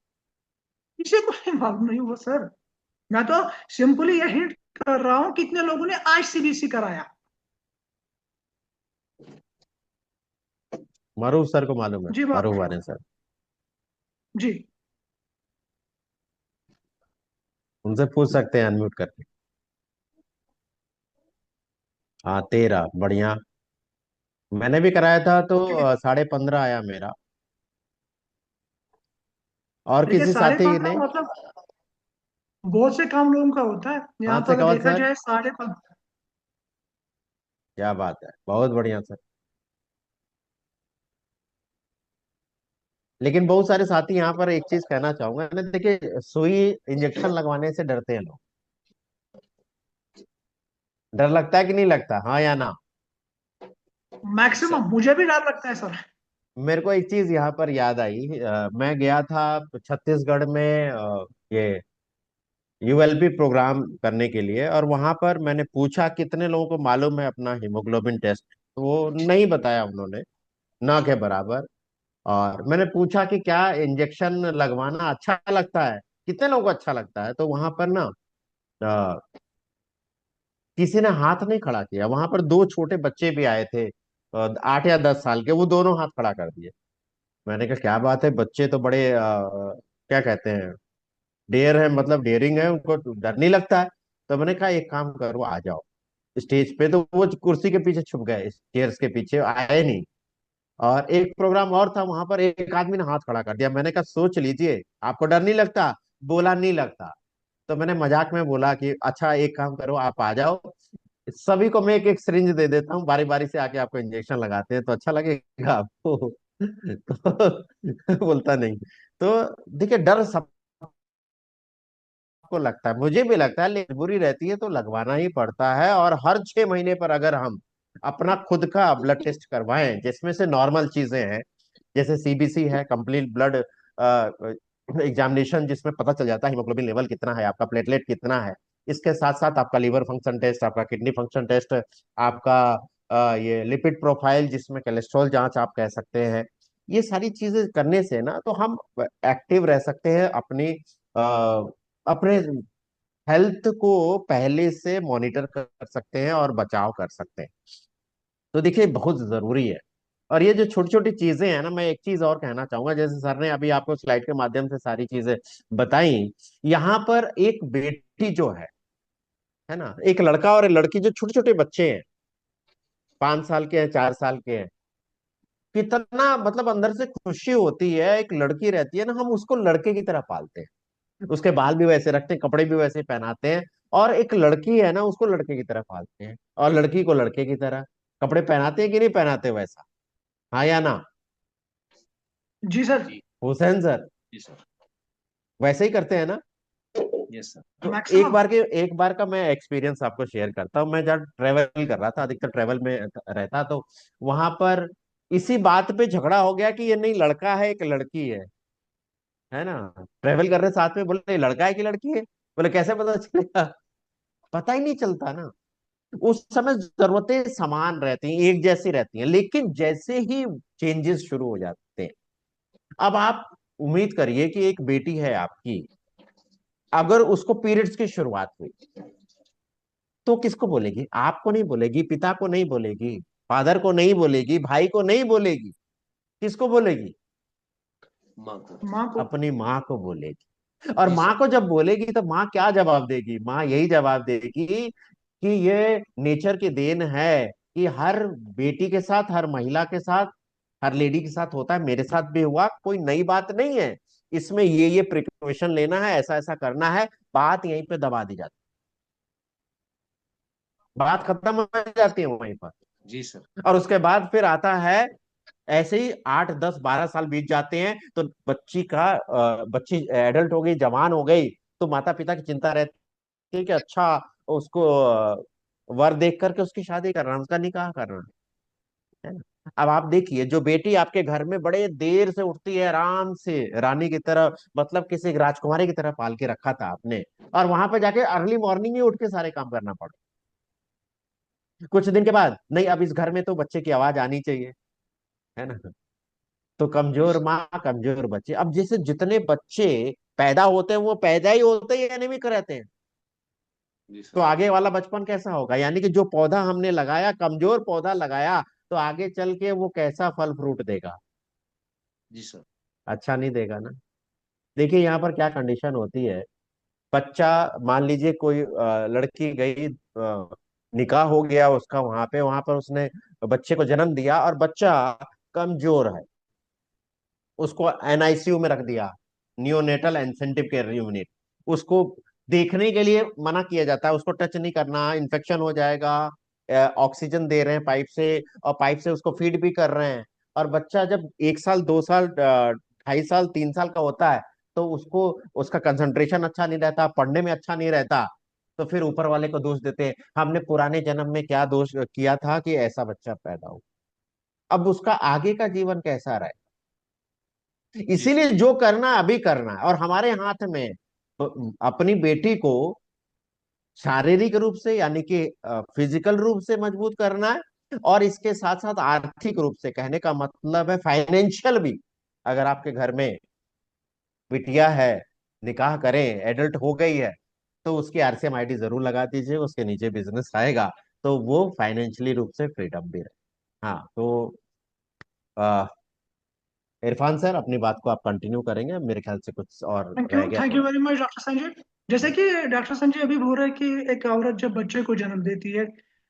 किसी को नहीं मालूम नहीं हुआ सर। मैं तो सिंपली ये हिंट कर रहा हूँ कितने लोगों ने आज सीबीसी कराया। मरूफ सर को मालूम है, जी मरूफ वाले सर। जी। उनसे पूछ सकते हैं अनम्यूट करके। हाँ, 13, बढ़िया। मैंने भी कराया था तो देखिए 15.5 आया मेरा। और देखिए, किसी साढ़े साथी ने? पंद्रह मतलब बहुत से कम लोगों का होता है, यहाँ कहाँ पर से अगर कहो देखा सर? जाए 15.5। क्या बात है, बहुत बढ़िया सर। लेकिन बहुत सारे साथी यहाँ पर एक चीज कहना चाहूंगा ना, देखिए, सुई इंजेक्शन लगवाने से डरते हैं लोग। डर लगता है कि नहीं लगता, हाँ या ना? मैक्सिमम मुझे भी डर लगता है सर। मेरे को एक चीज यहाँ पर याद आई। मैं गया था छत्तीसगढ़ में, ये यूएलबी प्रोग्राम करने के लिए, और वहां पर मैंने पूछा कितने लोगों को मालूम है अपना हीमोग्लोबिन टेस्ट, तो वो नहीं बताया उन्होंने, ना के बराबर। और मैंने पूछा कि क्या इंजेक्शन लगवाना अच्छा लगता है, कितने लोगों को अच्छा लगता है, तो वहां पर ना अ, किसी ने हाथ नहीं खड़ा किया। वहां पर दो छोटे बच्चे भी आए थे, 8 या 10 साल के, वो दोनों हाथ खड़ा कर दिए। मैंने कहा क्या बात है, बच्चे तो बड़े क्या कहते हैं, डेयर है, मतलब डेयरिंग है, उनको डर नहीं लगता है। तो मैंने कहा एक काम करो, आ जाओ स्टेज पे। तो वो कुर्सी के पीछे छुप गए, चेयर्स के पीछे आए नहीं। और एक प्रोग्राम और था, वहां पर एक आदमी ने हाथ खड़ा कर दिया। मैंने कहा सोच लीजिए, आपको डर नहीं लगता? बोला नहीं लगता। तो मैंने मजाक में बोला कि अच्छा एक काम करो, आप आ जाओ, सभी को मैं एक एक सिरिंज दे देता हूँ, बारी बारी से आके आपको इंजेक्शन लगाते हैं, तो अच्छा लगेगा आपको। तो बोलता नहीं। तो देखिए, डर को लगता है, मुझे भी लगता है, लेकिन बुरी रहती है तो लगवाना ही पड़ता है। और हर 6 महीने पर अगर हम अपना खुद का ब्लड टेस्ट करवाएं, जिसमें से नॉर्मल चीजें हैं, जैसे सीबीसी है, कंप्लीट ब्लड एग्जामिनेशन, जिसमें पता चल जाता है हीमोग्लोबिन लेवल कितना है, आपका प्लेटलेट कितना है। इसके साथ साथ आपका लीवर फंक्शन टेस्ट, आपका किडनी फंक्शन टेस्ट, आपका ये लिपिड प्रोफाइल, जिसमें कोलेस्ट्रॉल जांच आप कह सकते हैं। ये सारी चीजें करने से ना तो हम एक्टिव रह सकते हैं, अपने हेल्थ को पहले से मॉनिटर कर सकते हैं और बचाव कर सकते हैं। तो देखिए, बहुत जरूरी है। और ये जो छोटी छोटी चीजें हैं ना, मैं एक चीज और कहना चाहूंगा, जैसे सर ने अभी आपको स्लाइड के माध्यम से सारी चीजें बताई। यहाँ पर एक बेटी जो है ना, एक लड़का और एक लड़की, जो छोटे छोटे बच्चे हैं, 5 साल के हैं, 4 साल के हैं, कितना मतलब अंदर से खुशी होती है। एक लड़की रहती है ना, हम उसको लड़के की तरह पालते हैं, उसके बाल भी वैसे रखते हैं, कपड़े भी वैसे पहनाते हैं। और एक लड़की है ना, उसको लड़के की तरह पालते हैं, और लड़की को लड़के की तरह कपड़े पहनाते हैं कि नहीं पहनाते वैसा? हाँ या ना? जी सर। जी। हुसैन सर, जी सर। वैसे ही करते हैं ना? Yes sir. तो मैक्सिमम। एक बार का मैं एक्सपीरियंस आपको शेयर करता हूँ। मैं जब ट्रेवल कर रहा था, अधिकतर ट्रेवल में रहता, तो वहां पर इसी बात पे झगड़ा हो गया कि ये नहीं लड़का है, एक लड़की है ना। ट्रेवल कर रहे साथ में, बोले ये लड़का है कि लड़की है? बोले कैसे पता चलेगा? पता ही नहीं चलता ना। उस समय जरूरतें समान रहती हैं, एक जैसी रहती हैं, लेकिन जैसे ही चेंजेस शुरू हो जाते हैं, अब आप उम्मीद करिए कि एक बेटी है आपकी, अगर उसको पीरियड्स की शुरुआत हुई, तो किसको बोलेगी? आपको नहीं बोलेगी, पिता को नहीं बोलेगी, फादर को नहीं बोलेगी, भाई को नहीं बोलेगी, किसको बोलेगी? माँ को। माँ को। अपनी माँ को बोलेगी। और जी माँ सर। को जब बोलेगी तो माँ क्या जवाब देगी? माँ यही जवाब देगी कि ये नेचर की देन है, कि हर बेटी के साथ, हर महिला के साथ, हर लेडी के साथ होता है, मेरे साथ भी हुआ, कोई नई बात नहीं है। इसमें ये प्रिकॉशन लेना है, ऐसा ऐसा करना है। बात यहीं पे दबा दी जाती है, बात खत्म हो जाती है वहीं पर। जी सर। और उसके बाद फिर आता है, ऐसे ही 8 10 12 साल बीत जाते हैं, तो बच्ची एडल्ट हो गई, जवान हो गई, तो माता पिता की चिंता रहती है कि अच्छा, उसको वर देख करके उसकी शादी करना, उसका निकाह करना है ना। अब आप देखिए, जो बेटी आपके घर में बड़े देर से उठती है, आराम से रानी की तरह, मतलब किसी राजकुमारी की तरह पाल के रखा था आपने, और वहां पे जाके अर्ली मॉर्निंग ही उठ के सारे काम करना पड़ा, कुछ दिन के बाद नहीं, अब इस घर में तो बच्चे की आवाज आनी चाहिए, है ना। तो जी कमजोर सर। माँ, कमजोर बच्चे। अब जैसे जितने बच्चे पैदा होते हैं, वो पैदा ही होते ही एनीमिक रहते हैं, जी तो सर। आगे वाला बचपन कैसा होगा? यानी कि जो पौधा हमने लगाया, कमजोर पौधा लगाया, तो आगे चल के वो कैसा फल फ्रूट देगा? जी सर। अच्छा नहीं देगा ना। देखिए यहाँ पर क्या कंडीशन होती है। बच्चा, मान लीजिए कोई लड़की गई, निकाह हो गया उसका, वहां पर उसने बच्चे को जन्म दिया, और बच्चा कमजोर है, उसको एनआईसीयू में रख दिया, नियोनेटल इंसेंटिव केयर यूनिट। उसको देखने के लिए मना किया जाता है, उसको टच नहीं करना, इन्फेक्शन हो जाएगा। ऑक्सीजन दे रहे हैं पाइप से, और पाइप से उसको फीड भी कर रहे हैं। और बच्चा जब 1 साल, 2 साल, 2.5 साल, 3 साल का होता है, तो उसको, उसका कंसंट्रेशन अच्छा नहीं रहता, पढ़ने में अच्छा नहीं रहता, तो फिर ऊपर वाले को दोष देते हैं, हमने पुराने जन्म में क्या दोष किया था कि ऐसा बच्चा पैदा हो। अब उसका आगे का जीवन कैसा रहे? जी सर। इसीलिए जो करना अभी करना है, और हमारे हाथ में, तो अपनी बेटी को शारीरिक रूप से, यानी कि फिजिकल रूप से मजबूत करना है, और इसके साथ साथ आर्थिक रूप से, कहने का मतलब है फाइनेंशियल भी, अगर आपके घर में बिटिया है, निकाह करें, एडल्ट हो गई है, तो उसकी आरसीएम आईडी जरूर लगा दीजिए, उसके नीचे बिजनेस आएगा, तो वो फाइनेंशियली रूप से फ्रीडम भी रहे। हाँ, तो आ, इरफान सर, अपनी बात को आप कंटिन्यू करेंगे, मेरे ख्याल से कुछ और रह गया थैंक यू थोड़ा। Very much doctor Sanjay. जैसे कि डॉक्टर संजय अभी बोल रहे हैं कि एक औरत जब बच्चे को जन्म देती है,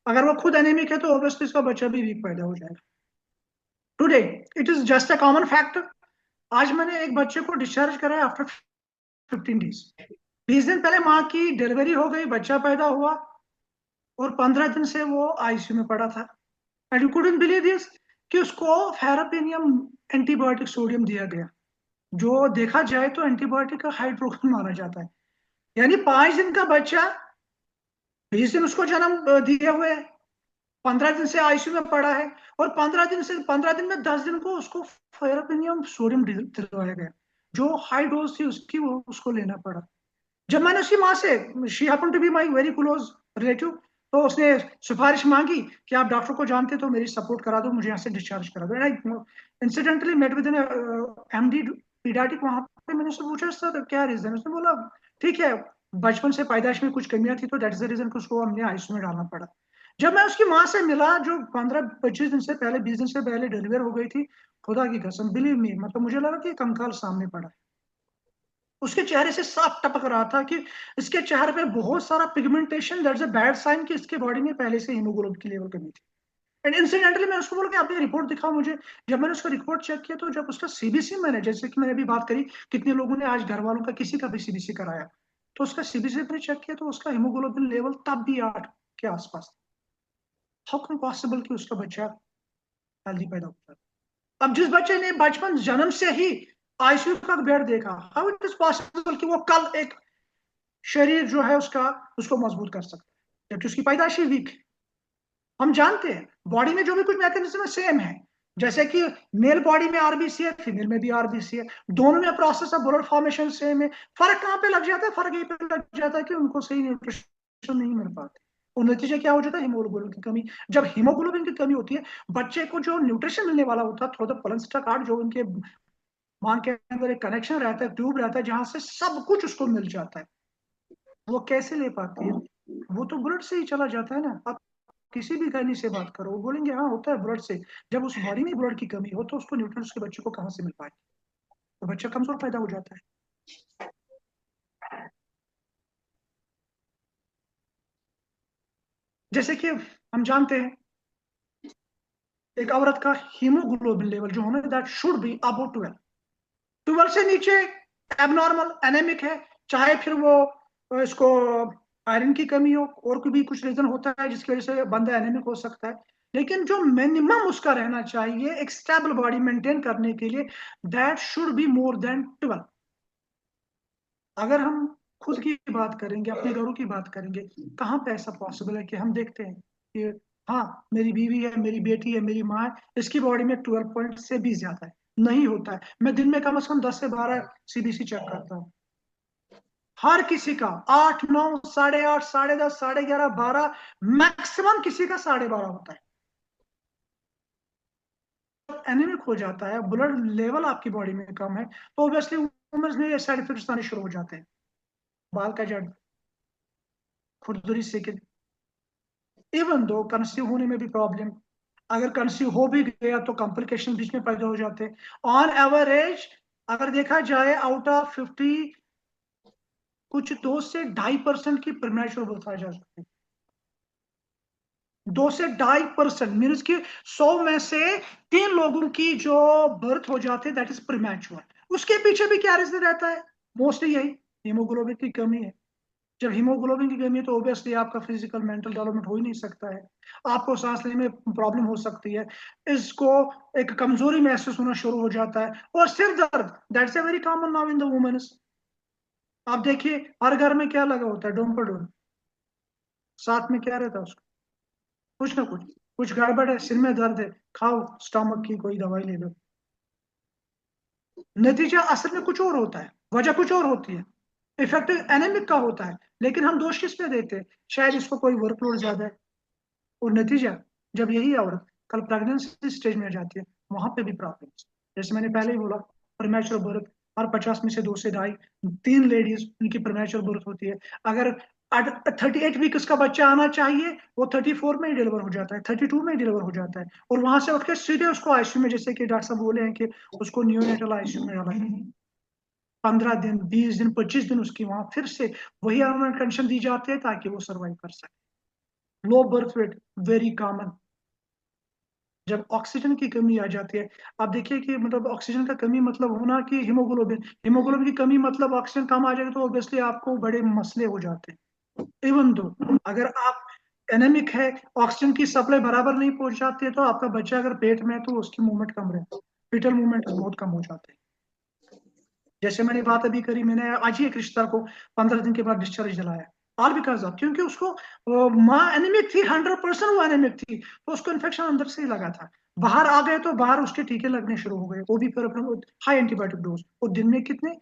अगर वो खुद एनीमिक है तो ऑब्वियसली उसका बच्चा भी वीक पैदा हो जाएगा। Today it is just a common fact. आज मैंने एक बच्चे को डिस्चार्ज कराया आफ्टर 15 डेज। 20 दिन पहले माँ की डिलीवरी हो गई, बच्चा पैदा हुआ, और 15 दिन से वो आईसीयू में पड़ा था। And you couldn't believe this कि उसको फेरापिनियम एंटीबायोटिक सोडियम दिया गया, जो देखा जाए तो एंटीबायोटिक का हाइड्रोजन माना जाता है। यानी 5 दिन का बच्चा, 20 दिन उसको जन्म दिए हुए है, 15 दिन से आईसीयू में पड़ा है, और 15 दिन में 10 दिन को उसको फेरापिनियम सोडियम दिलवाया गया, जो हाई डोज थी उसकी, वो उसको लेना पड़ा। जब मैंने उसकी माँ से, she happen to be my very close relative, तो उसने सिफारिश मांगी कि आप डॉक्टर को जानते तो मेरी सपोर्ट करा दो, मुझे यहाँ से डिस्चार्ज करा दो। And incidentally met with an MD paediatric. वहां पे मैंने उससे पूछा सर क्या रीजन, उसने बोला ठीक है, बचपन से पैदाइश में कुछ कमियां थी तो दैट इज द रीजन, उसको हमने आईसीयू में डालना पड़ा। जब मैं उसकी माँ से मिला, जो 15-25 दिन से पहले, 20 दिन से पहले डिलीवर हो गई थी, खुदा की कसम, बिलीव मी, मतलब मुझे लगा कि कंकाल सामने पड़ा है। उसके चेहरे से साफ टपक रहा था कि इसके चेहरे पे बहुत सारा pigmentation, that's a bad sign कि इसके बॉडी में पहले से हीमोग्लोबिन की लेवल कमी थी। एंड इंसिडेंटली मैं उसको बोला कि आपने रिपोर्ट दिखाओ मुझे। जब मैंने उसका रिपोर्ट चेक किया, तो जब उसका सीबीसी, मैंने जैसे कि मैंने अभी बात करी, कितने लोगों ने आज घर वालों का किसी का भी सीबीसी कराया, तो उसका सीबीसी पे चेक किया तो उसका हीमोग्लोबिन लेवल तब भी 8 के आसपास था। हाउ कैन पॉसिबल कि उसका बच्चा हेल्दी पैदा होता है? अब जिस बच्चे ने बचपन जन्म से ही आईसीयू का बेड देखा, हाउ इट इज पॉसिबल कि वो कल एक शरीर जो है उसका, उसको मजबूत कर सकता है, जबकि उसकी पैदाइशी वीक है। हम जानते हैं बॉडी में जो भी कुछ मैकेनिज्म है सेम है। जैसे कि मेल बॉडी में आरबीसी है, फीमेल में भी आरबीसी है, दोनों में process of blood formation same है। फर्क कहाँ पे लग जाता है? फर्क यही पे लग जाता है कि उनको सही न्यूट्रिशन नहीं मिल पाती, और नतीजा क्या हो जाता है? हीमोग्लोबिन की कमी। जब हीमोग्लोबिन की कमी होती है, बच्चे को जो न्यूट्रिशन मिलने वाला होता है थ्रू द प्लासेंटा कार्ड, जो उनके मां के अंदर एक कनेक्शन रहता है, ट्यूब रहता है, जहां से सब कुछ उसको मिल जाता है, वो कैसे ले पाती है? वो तो ब्लड से ही चला जाता है ना। आप किसी भी गायनी से बात करो, वो बोलेंगे हाँ होता है ब्लड से। जब उस बॉडी में ब्लड की कमी हो तो उसको न्यूट्रिएंट्स के बच्चे को कहाँ से मिल पाएगी? तो बच्चा कमजोर पैदा हो जाता है। जैसे कि हम जानते हैं, एक औरत का हीमोग्लोबिन लेवल जो होना, दैट शुड बी अबव 12। 12 से नीचे एबनॉर्मल, एनेमिक है। चाहे फिर वो इसको आयरन की कमी हो, और कोई भी कुछ रीजन होता है जिसकी वजह से बंदा एनेमिक हो सकता है, लेकिन जो मिनिमम उसका रहना चाहिए एक स्टेबल बॉडी मेंटेन करने के लिए, that should be more than 12। अगर हम खुद की बात करेंगे, अपने घरों की बात करेंगे, कहाँ पे ऐसा पॉसिबल है कि हम देखते हैं कि हाँ मेरी बीवी है, मेरी बेटी है, मेरी माँ है, इसकी बॉडी में 12 पॉइंट से भी ज्यादा है? नहीं होता है। मैं दिन में कम से कम 10 से 12 सीबीसी चेक करता हूँ। हर किसी का 8, 9, 8:30, 10:30, 11:30, 12, मैक्सिमम किसी का 12:30 होता है। एनीमिक हो जाता है, ब्लड लेवल आपकी बॉडी में कम है, तो ऑब्वियसली वुमेन्स में ये साइड इफेक्ट्स आने शुरू हो जाते हैं। बाल का जड़, खुरदुरी से, इवन दो कंसीव होने में भी प्रॉब्लम। अगर कंसीव हो भी गया तो कॉम्प्लिकेशन बीच में पैदा हो जाते हैं। ऑन एवरेज अगर देखा जाए, आउट ऑफ 50, कुछ 2 से 2.5% की प्रीमेच्योर बर्थ आ जा सकती है। 2 से 2.5% मीन्स कि 100 में से 3 लोगों की जो बर्थ हो जाते हैं दैट इज प्रीमेच्योर। उसके पीछे भी क्या रीजन रहता है? मोस्टली यही, हीमोग्लोबिन की कमी है। जब हीमोग्लोबिन की कमी है तो ऑब्वियसली आपका फिजिकल मेंटल डेवलपमेंट हो ही नहीं सकता है, आपको सांस लेने में प्रॉब्लम हो सकती है, इसको एक कमजोरी महसूस होना शुरू हो जाता है, और सिर दर्द, that's a very common now in the womens. आप देखिए हर घर में क्या लगा होता है, डोम्पाडोल, साथ में क्या रहता है उसको, कुछ ना कुछ, कुछ गड़बड़ है, सिर में दर्द है, खाओ स्टमक की कोई दवाई ले लो। नतीजा असल में कुछ और होता है, वजह कुछ और होती है, इफेक्ट एनेमिक का होता है, लेकिन हम दोष किस पे देते हैं? शायद इसको कोई वर्कलोड ज्यादा है। और नतीजा, जब यही औरत कल प्रेगनेंसी स्टेज में जाती है, वहां पे भी प्रॉब्लम, जैसे मैंने पहले ही बोला, प्रीमेच्योर बर्थ, हर 50 में से 2 से ढाई 3 लेडीज उनकी प्रीमेच्योर बर्थ होती है। अगर 38 वीक का बच्चा आना चाहिए, वो 34 में ही डिलीवर हो जाता है, 32 में ही डिलीवर हो जाता है, और वहां से उठ के सीधे उसको आईसीयू में, जैसे कि डॉक्टर साहब बोले हैं कि उसको नियोनेटल आईसीयू में डाला है। 15 दिन, 20 दिन, 25 दिन उसकी वहां फिर से वही कंडीशन दी जाती है ताकि वो सर्वाइव कर सके। Low birth weight very common. जब ऑक्सीजन की कमी आ जाती है, आप देखिए कि मतलब ऑक्सीजन का कमी मतलब होना कि हीमोग्लोबिन, हीमोग्लोबिन की कमी मतलब ऑक्सीजन कम आ जाएगी तो ऑब्वियसली आपको बड़े मसले हो जाते हैं। इवन दो अगर आप एनेमिक है, ऑक्सीजन की सप्लाई बराबर नहीं पहुंच जाती है, तो आपका बच्चा अगर पेट में है तो उसकी मूवमेंट कम रहती है, फीटल मूवमेंट बहुत कम हो जाते हैं। जैसे मैंने बात अभी करी, मैंने आज ही एक रिश्तेदार को 15 दिन के बाद डिस्चार्ज दिलाया, ऑल बिकॉज ऑफ, क्योंकि उसको माँ एनेमिक थी, 100% वो एनेमिक थी, तो उसको इन्फेक्शन अंदर से ही लगा था। बाहर आ गए तो बाहर उसके टीके लगने शुरू हो गए, वो भी फिर अपने हाई एंटीबायोटिक डोज, वो दिन में कितने,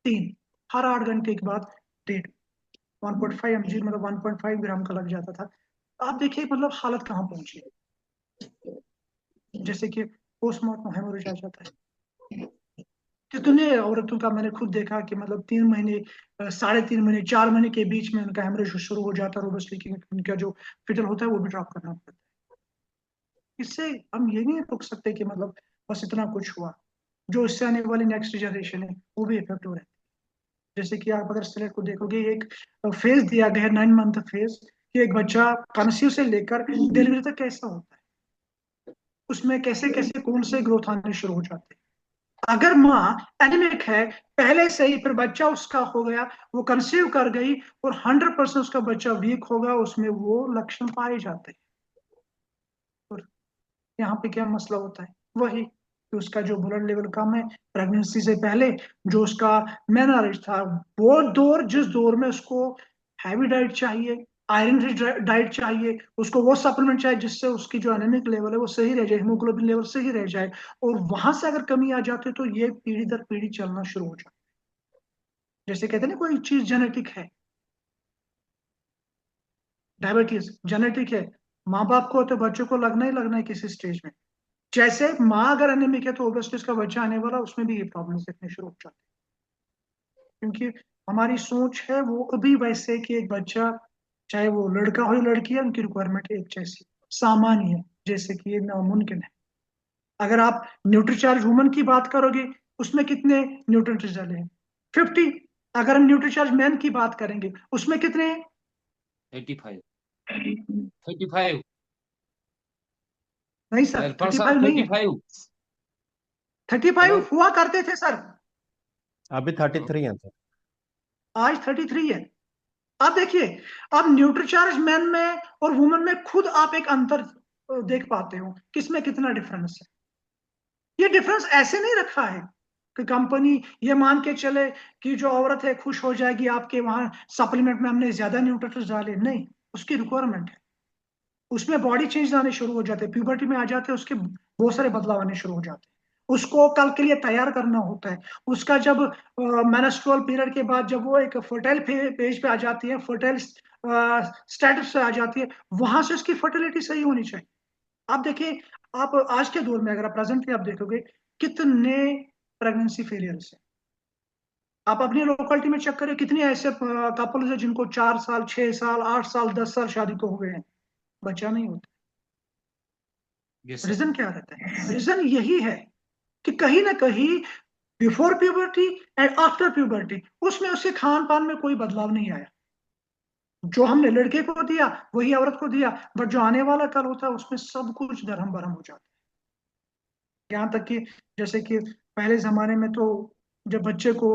3, हर 8 घंटे के बाद 1.5, 1.5 mg मतलब 1.5 ग्राम का लग जाता था। आप देखिए मतलब हालत कहाँ पहुंची है, जैसे कि पोस्टमार्टम हेमोरेज आ जाता है। कितने औरतों का मैंने खुद देखा कि मतलब 3 महीने, 3.5 महीने, 4 महीने के बीच में उनका हेमरेज शुरू हो जाता है, रोबस लीकिंग, उनका जो फिटल होता है वो भी ड्रॉप करना पड़ता है। इससे हम ये नहीं रोक सकते कि मतलब बस इतना कुछ हुआ, जो इससे आने वाली नेक्स्ट जनरेशन है वो भी इफेक्ट हो रहा है। जैसे कि आप अगर स्लेट को देखोगे, एक फेज दिया गया है, 9 मंथ फेज, कि एक बच्चा कंसीव से लेकर डिलीवरी तक कैसा होता है, उसमें कैसे कैसे कौन से ग्रोथ आने शुरू हो जाते हैं। अगर माँ एनीमिक है पहले से ही, फिर बच्चा उसका हो गया, वो कंसीव कर गई और 100% उसका बच्चा वीक होगा, उसमें वो लक्षण पाए जाते हैं। और यहाँ पे क्या मसला होता है, वही कि उसका जो ब्लड लेवल कम है, प्रेगनेंसी से पहले जो उसका मेनोरेज था, वो दौर, जिस दौर में उसको हैवी डाइट चाहिए, आयरन रिच डाइट चाहिए, उसको वो सप्लीमेंट चाहिए जिससे उसकी जो एनीमिक लेवल है वो सही रह जाए, हीमोग्लोबिन लेवल सही रह जाए, और वहां से अगर कमी आ जाती है तो ये पीढ़ी दर पीढ़ी चलना शुरू हो जाता है। जैसे कहते हैं ना, कोई चीज जेनेटिक है, डायबिटीज जेनेटिक है, माँ बाप को तो बच्चों को लगना ही लगना है किसी स्टेज में। जैसे माँ अगर एनीमिक है तो ऑब्वियसली उसका बच्चा आने वाला, उसमें भी ये प्रॉब्लम दिखने शुरू हो जाती है, क्योंकि हमारी सोच है वो अभी वैसे कि एक बच्चा, चाहे वो लड़का हो या लड़की है, उनकी रिक्वायरमेंट एक जैसी सामान्य है, जैसे कि ये नामुमकिन है। अगर आप न्यूट्रीचार्ज वुमन की बात करोगे, उसमें कितने न्यूट्रिएंट्स डाले हैं, 50। अगर हम न्यूट्रीचार्ज मैन की बात करेंगे उसमें कितने हैं? 35, 35 नहीं सर, थर्टी परसेंट, फाइव नहीं है, 35। 35 हेलो। हुआ करते थे सर, अभी 33 है सर। आज 33 है। आप देखिए, आप न्यूट्रीचार्ज मैन में और वुमन में खुद आप एक अंतर देख पाते हो, किसमें कितना डिफरेंस है। ये डिफरेंस ऐसे नहीं रखा है कि कंपनी ये मान के चले कि जो औरत है खुश हो जाएगी आपके वहां सप्लीमेंट में हमने ज्यादा न्यूट्रिएंट्स डाले, नहीं, उसकी रिक्वायरमेंट है, उसमें बॉडी चेंज आने शुरू हो जाते हैं, प्यूबर्टी में आ जाते हैं, उसके बहुत सारे बदलाव आने शुरू हो जाते हैं, उसको कल के लिए तैयार करना होता है। उसका जब मेंस्ट्रुअल पीरियड के बाद जब वो एक फर्टाइल पेज पे आ जाती है, फर्टाइल स्टेटस पे आ जाती है, वहां से उसकी फर्टिलिटी सही होनी चाहिए। आप देखिए, आप आज के दौर में अगर आप प्रेजेंटली आप देखोगे कितने प्रेगनेंसी फेलियर्स है, आप अपनी लोकेलिटी में चेक करें कितने ऐसे कपल्स हैं जिनको 4 साल, 6 साल, 8 साल, 10 साल शादी को हो गए हैं, बच्चा नहीं होता। Yes sir. रीजन क्या रहता है? रीजन यही है कि कहीं ना कहीं before puberty and after puberty उसमें उसके खान पान में कोई बदलाव नहीं आया। जो हमने लड़के को दिया वही औरत को दिया, बट जो आने वाला कल होता है उसमें सब कुछ दरहम बरहम हो जाता है। यहाँ तक कि जैसे कि पहले जमाने में तो जब बच्चे को,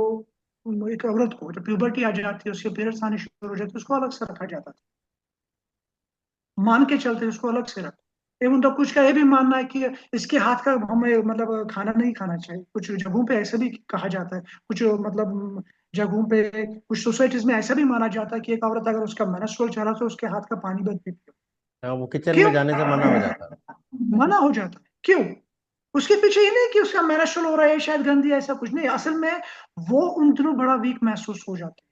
एक औरत को जब प्यूबर्टी आ जाती है, उसके पीरियड्स आने शुरू हो जाते, उसको अलग से रखा जाता था, मान के चलते उसको अलग से रखो। एवं तो कुछ का ये भी मानना है कि इसके हाथ का हमें मतलब खाना नहीं खाना चाहिए, कुछ जगहों पे ऐसा भी कहा जाता है, कुछ मतलब जगहों पे, कुछ सोसाइटीज में ऐसा भी माना जाता है कि एक औरत अगर उसका मेंस्ट्रुअल चला तो उसके हाथ का पानी बंद पी पियो। हाँ, वो किचन में क्यों जाने से मना हो जाता है। मना हो जाता है? क्यों? उसके पीछे ये नहीं कि उसका मेंस्ट्रुअल हो रहा है शायद गंदी, ऐसा कुछ नहीं, असल में वो उन दिनों बड़ा वीक महसूस हो जाता है,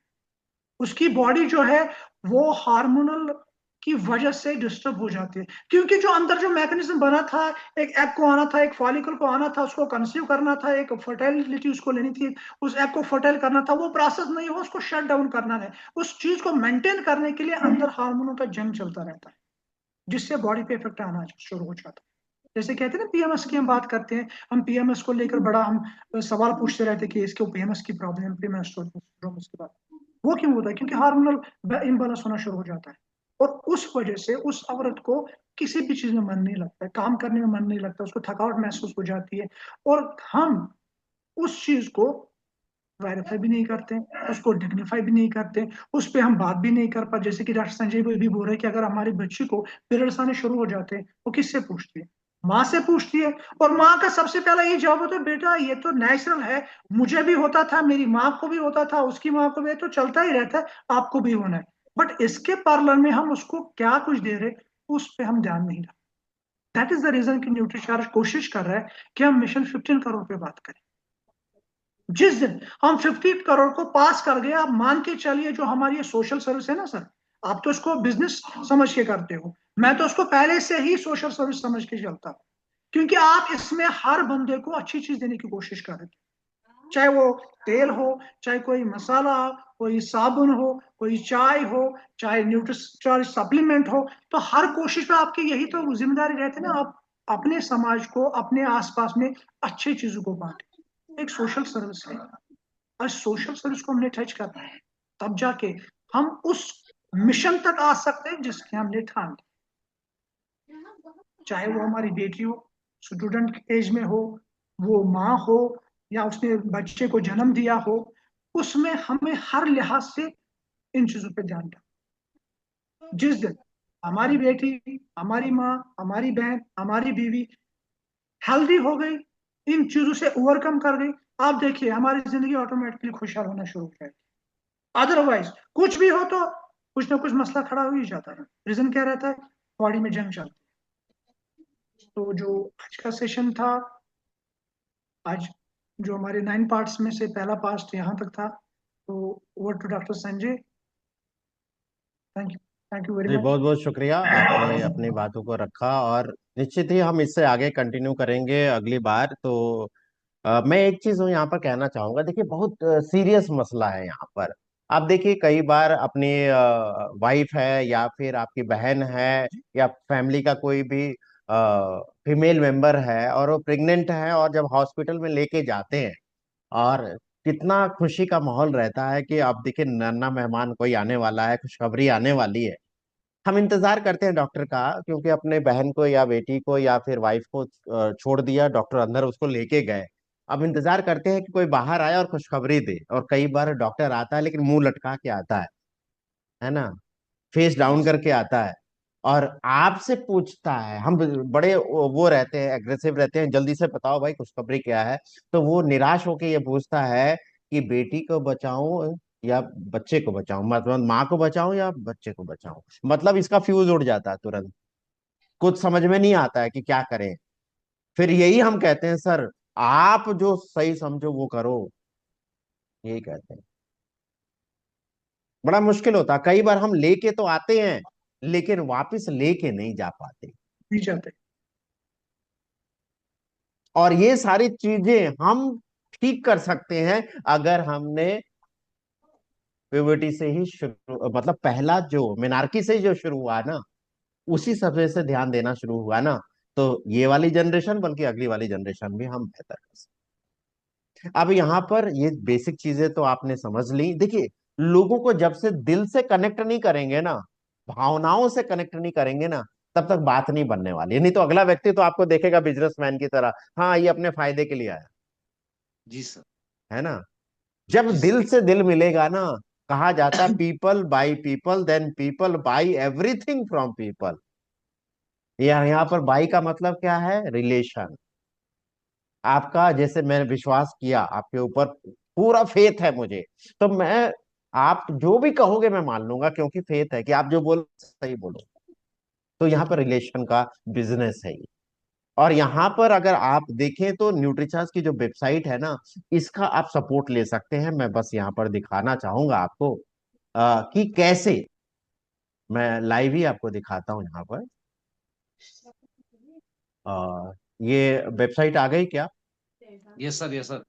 उसकी बॉडी जो है वो हार्मोनल की वजह से डिस्टर्ब हो जाती है, क्योंकि जो अंदर जो मैकेनिज्म बना था, एक एग को आना था, एक फॉलिकल को आना था, उसको कंसीव करना था, एक फर्टाइलिटी उसको लेनी थी, उस एग को फर्टाइल करना था, वो प्रोसेस नहीं हो, उसको शट डाउन करना है। उस चीज को मेंटेन करने के लिए अंदर हार्मोनों का जंग चलता रहता है, जिससे बॉडी पे इफेक्ट आना शुरू हो जाता है। जैसे कहते हैं ना पीएमएस की हम बात करते हैं, हम पीएमएस को लेकर बड़ा हम सवाल पूछते रहते हैं कि इसको पीएमएस की प्रॉब्लम, पीएमएस के बाद वो क्यों होता है? क्योंकि हार्मोनल इम्बैलेंस होना शुरू हो जाता है, और उस वजह से उस औरत को किसी भी चीज में मन नहीं लगता है, काम करने में मन नहीं लगता, उसको थकावट महसूस हो जाती है, और हम उस चीज को वेरीफाई भी नहीं करते, उसको डिग्निफाई भी नहीं करते, उस पर हम बात भी नहीं कर पाते। जैसे कि डॉक्टर संजय भी बोल रहे हैं कि अगर हमारी बच्ची को पीरियड्स आने शुरू हो जाते हैं, वो किससे पूछती है? माँ से पूछती है, और माँ का सबसे पहला यही जवाब होता है, बेटा ये तो नेचुरल है, मुझे भी होता था, मेरी माँ को भी होता था, उसकी माँ को भी, तो चलता ही रहता है, आपको भी होना है। बट इसके पार्लर में हम उसको क्या कुछ दे रहे, उस पर हम ध्यान नहीं रखते। दैट इज द रीजन कि न्यूट्रीचार्ज कोशिश कर रहा है कि हम मिशन 15 करोड़ पे बात करें। जिस दिन हम 50 करोड़ को पास कर गए, आप मान के चलिए, जो हमारी ये सोशल सर्विस है ना सर, आप तो इसको बिजनेस समझ के करते हो, मैं तो उसको पहले से ही सोशल सर्विस समझ के चलता हूँ, क्योंकि आप इसमें हर बंदे को अच्छी चीज देने की कोशिश कर रहे थे, चाहे वो तेल हो, चाहे कोई मसाला, कोई साबुन हो, कोई चाय हो, चाहे न्यूट्रिशन सप्लीमेंट हो, तो हर कोशिश में आपकी यही तो जिम्मेदारी रहती है ना, आप अपने समाज को, अपने आसपास में अच्छी चीजों को बांटे, एक सोशल सर्विस है। और सोशल सर्विस को हमने टच करना है, तब जाके हम उस मिशन तक आ सकते हैं जिसके हमने ठान लिया। चाहे वो हमारी बेटी हो, स्टूडेंट एज में हो, वो माँ हो, या उसने बच्चे को जन्म दिया हो, उसमें हमें हर लिहाज से इन चीजों पे ध्यान रखना। जिस दिन हमारी बेटी, हमारी माँ, हमारी बहन, हमारी बीवी हेल्दी हो गई, इन चीजों से ओवरकम कर गई, आप देखिए हमारी जिंदगी ऑटोमेटिकली खुशहाल होना शुरू हो जाएगी। अदरवाइज कुछ भी हो तो कुछ ना कुछ मसला खड़ा हो ही जाता है। रीजन क्या रहता है? बॉडी में जंग चलती है। तो जो आज का सेशन था, आज जो हमारे 9 पार्ट्स में से पहला पार्ट यहाँ तक था, तो over to doctor Sanjay. Thank you, thank you very ji, much. बहुत बहुत शुक्रिया, आपने अपनी बातों को रखा और निश्चित ही हम इससे आगे कंटिन्यू करेंगे अगली बार। तो मैं एक चीज यहाँ पर कहना चाहूंगा, देखिए बहुत सीरियस मसला है यहाँ पर। आप देखिए कई बार अपनी वाइफ है या फिर आपकी बहन है या फैमिली का कोई भी फीमेल मेंबर है और वो प्रेग्नेंट है, और जब हॉस्पिटल में लेके जाते हैं और कितना खुशी का माहौल रहता है कि अब देखिए नन्ना मेहमान कोई आने वाला है, खुशखबरी आने वाली है। हम इंतजार करते हैं डॉक्टर का, क्योंकि अपने बहन को या बेटी को या फिर वाइफ को छोड़ दिया, डॉक्टर अंदर उसको लेके गए। अब इंतजार करते हैं कि कोई बाहर आए और खुशखबरी दे, और कई बार डॉक्टर आता है लेकिन मुंह लटका के आता है ना, फेस जी डाउन सर। करके आता है, और आपसे पूछता है। हम बड़े वो रहते हैं, एग्रेसिव रहते हैं, जल्दी से बताओ भाई खुशखबरी क्या है। तो वो निराश होके ये पूछता है कि बेटी को बचाऊं या बच्चे को बचाऊं, मतलब माँ को बचाऊं या बच्चे को बचाऊं। मतलब इसका फ्यूज उड़ जाता है तुरंत, कुछ समझ में नहीं आता है कि क्या करें। फिर यही हम कहते हैं, सर आप जो सही समझो वो करो, यही कहते हैं। बड़ा मुश्किल होता है, कई बार हम लेके तो आते हैं लेकिन वापस लेके नहीं जा पाते। नहीं चाहते। और ये सारी चीजें हम ठीक कर सकते हैं अगर हमने प्यूबर्टी से ही शुरू, मतलब पहला जो मिनार्की से जो शुरू हुआ ना, उसी समय से ध्यान देना शुरू हुआ ना, तो ये वाली जनरेशन बल्कि अगली वाली जनरेशन भी हम बेहतर कर सकते हैं। अब यहाँ पर ये बेसिक चीजें तो आपने समझ ली। देखिए लोगों को जब से दिल से कनेक्ट नहीं करेंगे ना, भावनाओं से कनेक्ट नहीं करेंगे ना, तब तक बात नहीं बनने वाली है। नहीं तो अगला व्यक्ति तो आपको देखेगा बिजनेसमैन की तरह, हाँ ये अपने फायदे के लिए आया जी सर। है ना। जब जी सर। दिल से दिल मिलेगा ना, कहा जाता है people by people then people by everything from people. यहाँ पर बाई का मतलब क्या है? रिलेशन। आपका जैसे मैंने विश्वास किया आपके ऊपर, पूरा फेथ है मुझे, तो मैं, आप जो भी कहोगे मैं मान लूंगा, क्योंकि फेथ है कि आप जो बोलो सही बोलो। तो यहाँ पर रिलेशन का बिजनेस है ये। और यहाँ पर अगर आप देखें तो न्यूट्रीचार्ज की जो वेबसाइट है ना, इसका आप सपोर्ट ले सकते हैं। मैं बस यहाँ पर दिखाना चाहूंगा आपको कि कैसे मैं लाइव ही आपको दिखाता हूँ यहाँ पर। ये वेबसाइट आ गई क्या? Yes sir, yes sir.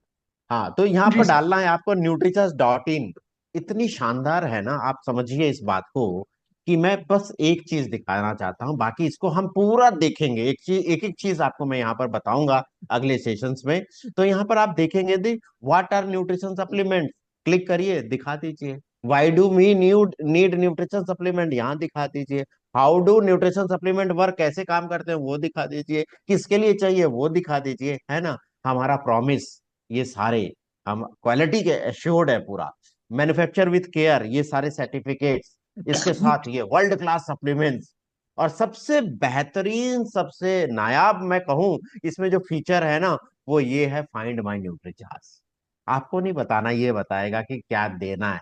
हाँ, तो यहाँ जी पर सर। डालना है आपको न्यूट्रिचर्स.इन। इतनी शानदार है ना, आप समझिए इस बात को, कि मैं बस एक चीज दिखाना चाहता हूँ, बाकी इसको हम पूरा देखेंगे। एक चीज, एक एक चीज आपको मैं यहाँ पर बताऊंगा अगले सेशंस में। तो यहाँ पर आप देखेंगे the what are nutrition supplement, click करिए, दिखा दीजिए। Why do me need nutrition supplement, यहाँ दिखा दीजिए। How do nutrition supplement work, कैसे काम करते हैं वो दिखा दीजिए। किसके लिए चाहिए वो दिखा दीजिए, है ना। हमारा प्रॉमिस, ये सारे हम क्वालिटी के एश्योर्ड है पूरा। मैन्युफैक्चर विथ केयर, ये सारे सर्टिफिकेट्स, इसके साथ ये वर्ल्ड क्लास सप्लीमेंट्स। और सबसे बेहतरीन, सबसे नायाब मैं कहूं, इसमें जो फीचर है ना, वो ये है फाइंड माई न्यूट्रीचार्ज। आपको नहीं बताना, ये बताएगा कि क्या देना है।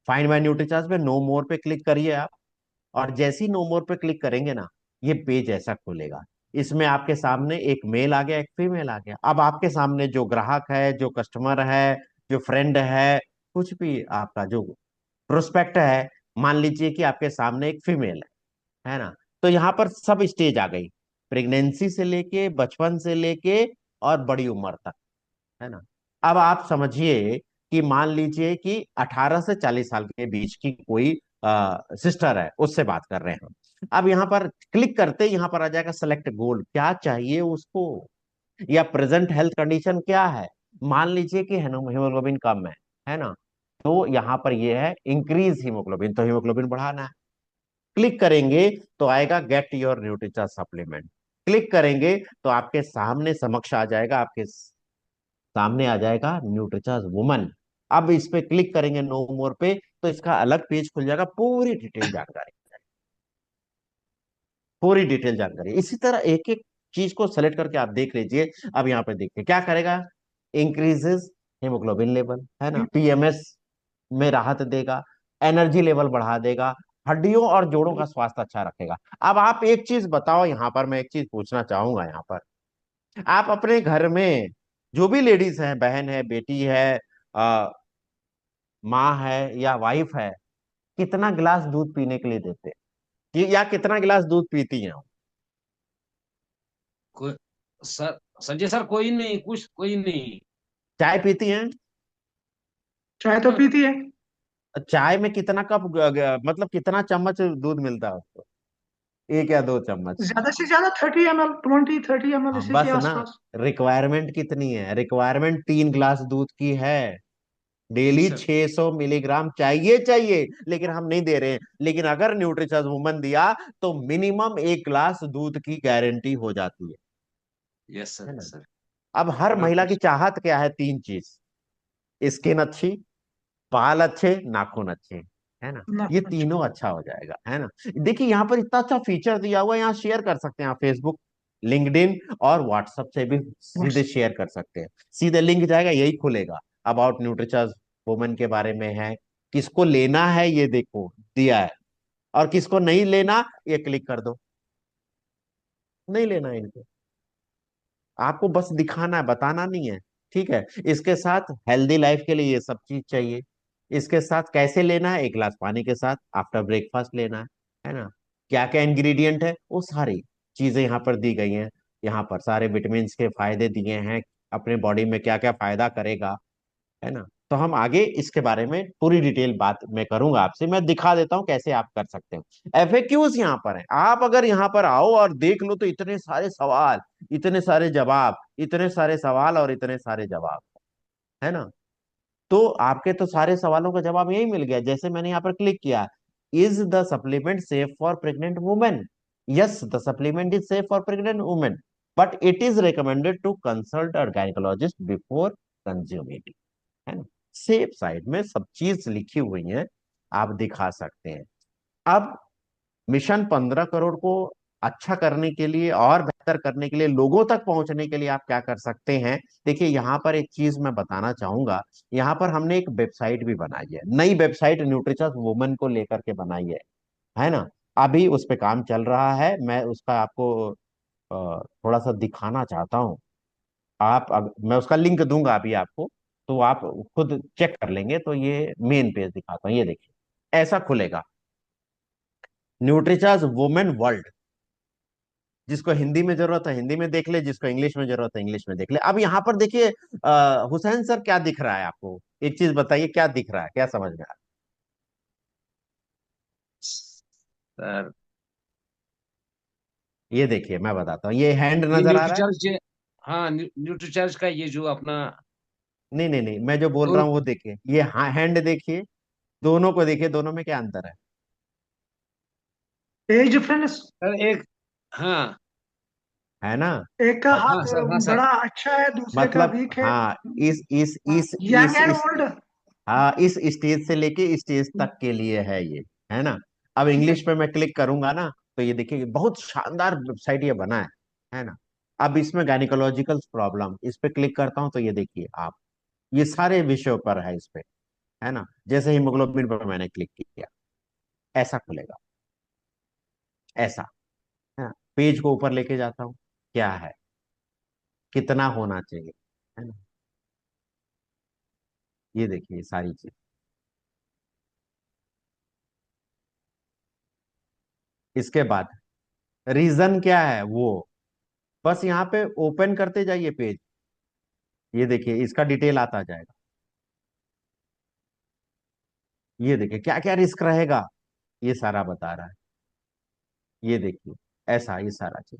फाइंड माई न्यूट्रीचार्ज में नो मोर पे क्लिक करिए आप। और जैसे ही नो मोर पे क्लिक करेंगे ना, ये पेज ऐसा खुलेगा। इसमें आपके सामने एक मेल आ गया, एक फीमेल आ गया। अब आपके सामने जो ग्राहक है, जो कस्टमर है, जो फ्रेंड है, कुछ भी आपका जो प्रोस्पेक्ट है, मान लीजिए कि आपके सामने एक फीमेल है ना। तो यहाँ पर सब स्टेज आ गई, प्रेगनेंसी से लेके, बचपन से लेके और बड़ी उम्र तक, है ना। अब आप समझिए कि मान लीजिए कि 18 से 40 साल के बीच की कोई सिस्टर है, उससे बात कर रहे हैं। अब यहाँ पर क्लिक करते ही यहाँ पर आ जाएगा सेलेक्ट गोल, क्या चाहिए उसको, या प्रेजेंट हेल्थ कंडीशन क्या है। मान लीजिए कि हीमोग्लोबिन कम है ना। तो यहाँ पर ये है इंक्रीज हीमोग्लोबिन, तो हीमोग्लोबिन बढ़ाना है। क्लिक करेंगे तो आएगा get your nutrition supplement. Click करेंगे तो आपके सामने समक्ष आ जाएगा, आपके सामने आ जाएगा न्यूट्रिचर्स वुमन। अब इस पे क्लिक करेंगे नो मोर पे, तो इसका अलग पेज खुल जाएगा, पूरी डिटेल जानकारी, पूरी डिटेल जानकारी। इसी तरह एक एक चीज को सेलेक्ट करके आप देख लीजिए। अब यहाँ पे देखिए क्या करेगा, इंक्रीजेस हेमोग्लोबिन लेवल, है ना, पीएमएस में राहत देगा, एनर्जी लेवल बढ़ा देगा, हड्डियों और जोड़ों का स्वास्थ्य अच्छा रखेगा। अब आप एक चीज बताओ, यहाँ पर मैं एक चीज पूछना चाहूंगा। यहाँ पर आप अपने घर में जो भी लेडीज हैं, बहन है, बेटी है, आ, माँ है या वाइफ है, कितना गिलास दूध पीने के लिए देते हैं, या कितना गिलास दूध पीती हैं? कोई सर, संजय सर, कोई नहीं, कुछ कोई नहीं। चाय पीती हैं? चाय तो पीती है। चाय में कितना कप मतलब कितना चम्मच दूध मिलता है उसको, एक या दो चम्मच? ज्यादा से ज्यादा 30 ml, 20-30 ml, हाँ इसी के बस ना। आसपास। रिक्वायरमेंट कितनी है? रिक्वायरमेंट 3 गिलास दूध की है। जी डेली सर। 600 मिलीग्राम चाहिए चाहिए, लेकिन हम नहीं दे रहे हैं। लेकिन अगर न्यूट्रिचर्स वुमन दिया तो मिनिमम 1 गिलास दूध की गारंटी हो जाती यस सर, है ना। Yes sir. अब हर महिला की 100%। चाहत क्या है? 3 चीज, स्किन अच्छी, बाल अच्छे, नाखून अच्छे, है ना। ना ये अच्छा। तीनों अच्छा हो जाएगा, है ना। देखिए यहाँ पर इतना अच्छा फीचर दिया हुआ है, यहाँ शेयर कर सकते हैं आप फेसबुक, लिंक्डइन और व्हाट्सएप से भी सीधे बस। शेयर कर सकते हैं। सीधे लिंक जाएगा, यही खुलेगा, अबाउट न्यूट्रिचर्स वुमेन के बारे में है। किसको लेना है ये देखो दिया है, और किसको नहीं लेना ये क्लिक कर दो। नहीं लेना है इनको, आपको बस दिखाना है, बताना नहीं है। ठीक है। इसके साथ हेल्दी लाइफ के लिए ये सब चीज चाहिए। इसके साथ कैसे लेना है, 1 गिलास पानी के साथ आफ्टर ब्रेकफास्ट लेना है ना। क्या क्या इंग्रेडिएंट है, वो सारी चीजें यहाँ पर दी गई हैं। यहाँ पर सारे विटामिन के फायदे दिए हैं, अपने बॉडी में क्या क्या फायदा करेगा, है ना। तो हम आगे इसके बारे में पूरी डिटेल बात मैं करूंगा आपसे, मैं दिखा देता हूँ कैसे आप कर सकते हो। एफएक्यूज यहाँ पर है, आप अगर यहाँ पर आओ और देख लो तो इतने सारे सवाल, इतने सारे जवाब, इतने सारे सवाल और इतने सारे जवाब, है ना। तो आपके तो सारे सवालों का जवाब यही मिल गया। जैसे मैंने यहाँ पर क्लिक किया, is the supplement safe for pregnant women? Yes, the supplement is safe for pregnant women, but it is recommended to consult a gynaecologist before consuming, है ना। सेफ साइड में सब चीज लिखी हुई है, आप दिखा सकते हैं। अब मिशन 15 करोड़ को अच्छा करने के लिए और बेहतर करने के लिए, लोगों तक पहुंचने के लिए आप क्या कर सकते हैं? देखिए यहाँ पर एक चीज मैं बताना चाहूंगा। यहाँ पर हमने एक वेबसाइट भी बनाई है, नई वेबसाइट न्यूट्रिचर्स वुमेन को लेकर के बनाई है ना। अभी उस पे काम चल रहा है, मैं उसका आपको थोड़ा सा दिखाना चाहता हूँ। मैं उसका लिंक दूंगा अभी आपको, तो आप खुद चेक कर लेंगे। तो ये मेन पेज दिखाता हूँ, ये देखिए ऐसा खुलेगा। न्यूट्रिचार्ज वुमेन वर्ल्ड। जिसको हिंदी में जरूरत है हिंदी में देख ले, जिसको इंग्लिश में जरूरत है इंग्लिश में देख ले। अब यहाँ पर देखिए हुसैन सर, क्या दिख रहा है आपको? एक चीज बताइए, क्या दिख रहा है, क्या समझ में आ रहा सर है? ये देखिए, मैं बताता हूँ, ये हैंड ये नजर आ रहा है। न्यूट्रीचार्ज हाँ न्यूट्रीचार्ज का ये जो अपना नहीं नहीं नहीं, मैं जो बोल दो रहा हूँ वो देखिए, ये हैंड देखिए, दोनों को देखिए, दोनों में क्या अंतर है? Age difference. सर एक हाँ है ना? एक का हाँ हाथ सर हाँ सर बड़ा अच्छा है, दूसरे का मतलब वीक है। हाँ, यंग एंड ओल्ड। हाँ, इस स्टेज से लेके इस स्टेज तक के लिए है ये, है ना? अब ठीक है। इंग्लिश पे मैं क्लिक करूंगा ना, तो ये देखिए बहुत शानदार वेबसाइट ये बना है ना? अब इसमें गायनिकोलॉजिकल प्रॉब्लम, इस पे क्लिक करता हूँ तो ये देखिए आप, ये सारे विषयों पर है इस पे, है ना? जैसे हीमोग्लोबिन पर मैंने क्लिक किया, ऐसा खुलेगा, ऐसा है। पेज को ऊपर लेके जाता हूँ, क्या है, कितना होना चाहिए, है ना? ये देखिए सारी चीज। इसके बाद रीजन क्या है वो, बस यहाँ पे ओपन करते जाइए पेज, ये देखिए इसका डिटेल आता जाएगा। ये देखिए क्या क्या रिस्क रहेगा, ये सारा बता रहा है। ये देखिए ऐसा, ये सारा चीज।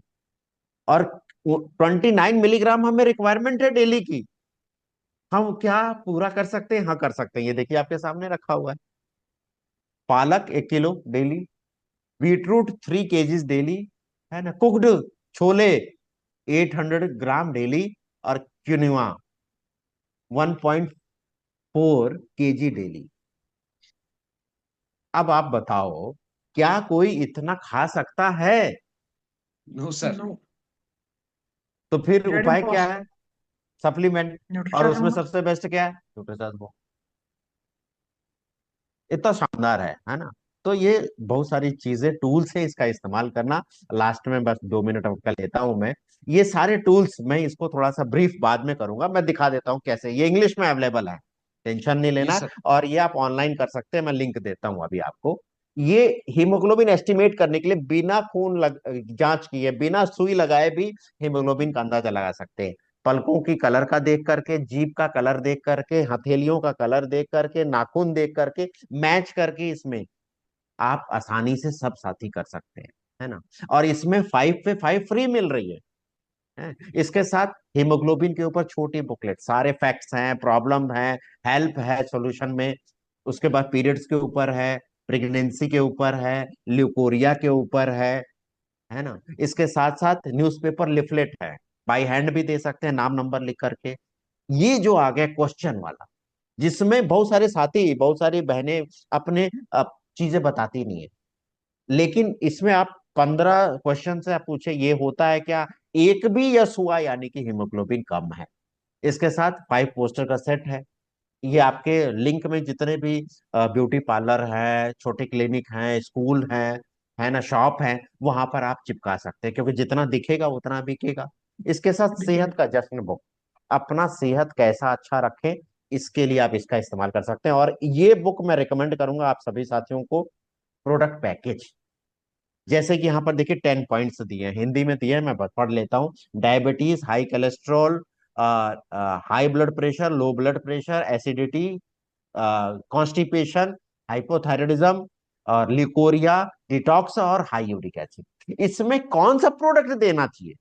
और 29 मिलीग्राम हमें रिक्वायरमेंट है डेली की, हम क्या पूरा कर सकते हैं? हाँ कर सकते हैं, ये देखिए आपके सामने रखा हुआ है। पालक 1 kilo daily, beetroot 3 kgs daily, है ना? कुकड छोले 800 ग्राम डेली, और क्विनोआ 1.4 केजी डेली। अब आप बताओ, क्या कोई इतना खा सकता है? No sir. नो। तो फिर डेड उपाय क्या है? इम्पॉसिबल। सप्लीमेंट। और न्यूट्रिशन उसमें वुमन। सबसे बेस्ट क्या है? न्यूट्रिशन। इतना शानदार है ना? तो ये बहुत सारी चीजें, टूल्स है, इसका इस्तेमाल करना। लास्ट में बस 2 मिनट आपका लेता हूं मैं। ये सारे टूल्स, मैं इसको थोड़ा सा ब्रीफ बाद में करूंगा, मैं दिखा देता हूँ कैसे। ये इंग्लिश में अवेलेबल है, टेंशन नहीं जी लेना। सर। और ये आप ऑनलाइन कर सकते हैं, मैं लिंक देता हूँ अभी आपको। ये हीमोग्लोबिन एस्टिमेट करने के लिए बिना जांच किए, बिना सुई लगाए भी हीमोग्लोबिन का अंदाजा लगा सकते हैं। पलकों की कलर का देख करके, जीभ का कलर देख करके, हथेलियों का कलर देख करके, नाखून देख करके, मैच करके, इसमें आप आसानी से सब साथी कर सकते हैं, है ना? और इसमें 5 पे 5 फ्री मिल रही है। इसके साथ हीमोग्लोबिन के ऊपर छोटी बुकलेट, सारे फैक्ट्स हैं, प्रॉब्लम है, हेल्प है सॉल्यूशन में। उसके बाद पीरियड्स के ऊपर है, प्रेगनेंसी के ऊपर है, ल्यूकोरिया के ऊपर है ना? इसके साथ साथ न्यूज़पेपर लिफलेट है, बाई हैंड भी दे सकते हैं नाम नंबर लिख करके। ये जो आ गया क्वेश्चन वाला, जिसमें बहुत सारे साथी, बहुत सारी बहनें अपने चीजें बताती नहीं है, लेकिन इसमें आप 15 क्वेश्चन से आप पूछे ये होता है क्या, एक भी यस हुआ यानी कि हीमोग्लोबिन कम है। इसके साथ 5 पोस्टर का सेट है। ये आपके लिंक में जितने भी ब्यूटी पार्लर है, छोटे क्लिनिक हैं, स्कूल हैं, है ना, शॉप है, वहां पर आप चिपका सकते हैं, क्योंकि जितना दिखेगा उतना बिकेगा। इसके साथ सेहत का जश्न बुक, अपना सेहत कैसा अच्छा रखें, इसके लिए आप इसका इस्तेमाल कर सकते हैं। और ये बुक मैं रिकमेंड करूंगा आप सभी साथियों को। प्रोडक्ट पैकेज, जैसे कि यहाँ पर देखिए 10 पॉइंट्स दिए हैं, हिंदी में दिए हैं, मैं पढ़ लेता हूँ। Diabetes, high cholesterol, high blood pressure, low blood pressure, acidity, constipation, hypothyroidism, और लिकोरिया, डिटॉक्स, और हाई यूरिक एसिड। इसमें कौन सा प्रोडक्ट देना चाहिए,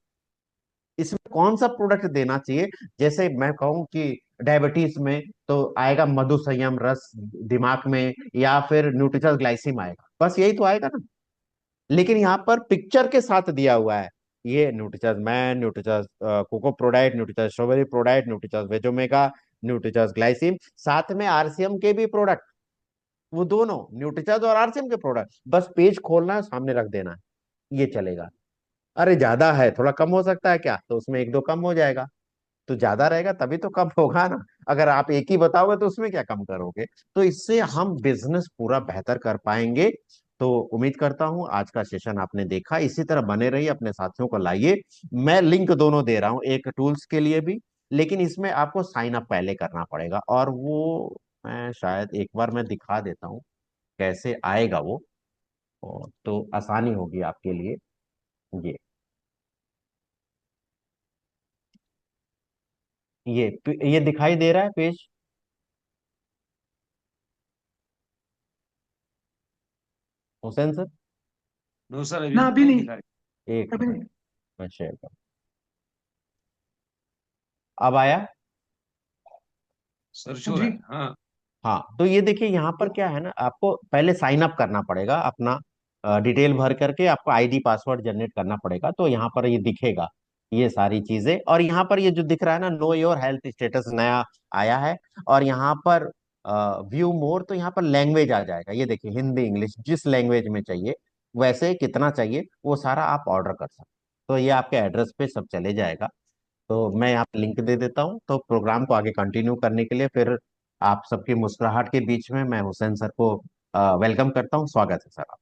इसमें कौन सा प्रोडक्ट देना चाहिए? जैसे मैं कहूँ कि डायबिटीज में तो आएगा मधु संयम रस दिमाग में, या फिर न्यूट्रिचल ग्लाइसिम आएगा, बस यही तो आएगा ना। लेकिन यहाँ पर पिक्चर के साथ दिया हुआ है, ये Nutricharge man, Nutricharge cocoa prodite, Nutricharge strawberry prodite, Nutricharge Vegomega, Nutricharge ग्लाइसिम, साथ में आरसीएम के भी प्रोडक्ट, वो दोनों न्यूट्रिचर्स और आरसीएम के प्रोडक्ट, बस पेज खोलना है, सामने रख देना है, ये चलेगा। अरे ज्यादा है, थोड़ा कम हो सकता है क्या, तो उसमें एक दो कम हो जाएगा। तो ज्यादा रहेगा तभी तो कम होगा ना। अगर आप एक ही बताओगे तो उसमें क्या कम करोगे? तो इससे हम बिजनेस पूरा बेहतर कर पाएंगे। तो उम्मीद करता हूं आज का सेशन आपने देखा, इसी तरह बने रहिए, अपने साथियों को लाइए। मैं लिंक दोनों दे रहा हूं, एक टूल्स के लिए भी, लेकिन इसमें आपको साइन अप पहले करना पड़ेगा, और वो मैं शायद एक बार मैं दिखा देता हूं कैसे आएगा वो। तो आसानी होगी आपके लिए। ये ये दिखाई दे रहा है page? Hussain sir, no sir, अभी ना, अभी नहीं नहीं, दिखा रही। एक अभी मिनट नहीं। मैं शेयर कर। अब आया? सर्च हो रहा जी। है, हाँ। हाँ, तो ये देखिए यहाँ पर क्या है ना, आपको पहले साइन अप करना पड़ेगा, अपना डिटेल भर करके आपको आईडी पासवर्ड जनरेट करना पड़ेगा। तो यहाँ पर ये दिखेगा ये सारी चीजें, और यहाँ पर ये जो दिख रहा है ना, नो योर हेल्थ स्टेटस नया आया है। और यहाँ पर व्यू मोर, तो यहाँ पर लैंग्वेज आ जाएगा। ये देखिए हिंदी इंग्लिश जिस लैंग्वेज में चाहिए, वैसे कितना चाहिए वो सारा आप ऑर्डर कर सकते। तो ये आपके एड्रेस पे सब चले जाएगा। तो मैं यहाँ पे लिंक दे देता हूँ, तो प्रोग्राम को आगे कंटिन्यू करने के लिए फिर आप सबकी मुस्कुराहट के बीच में मैं हुसैन सर को वेलकम करता हूँ। स्वागत है सर।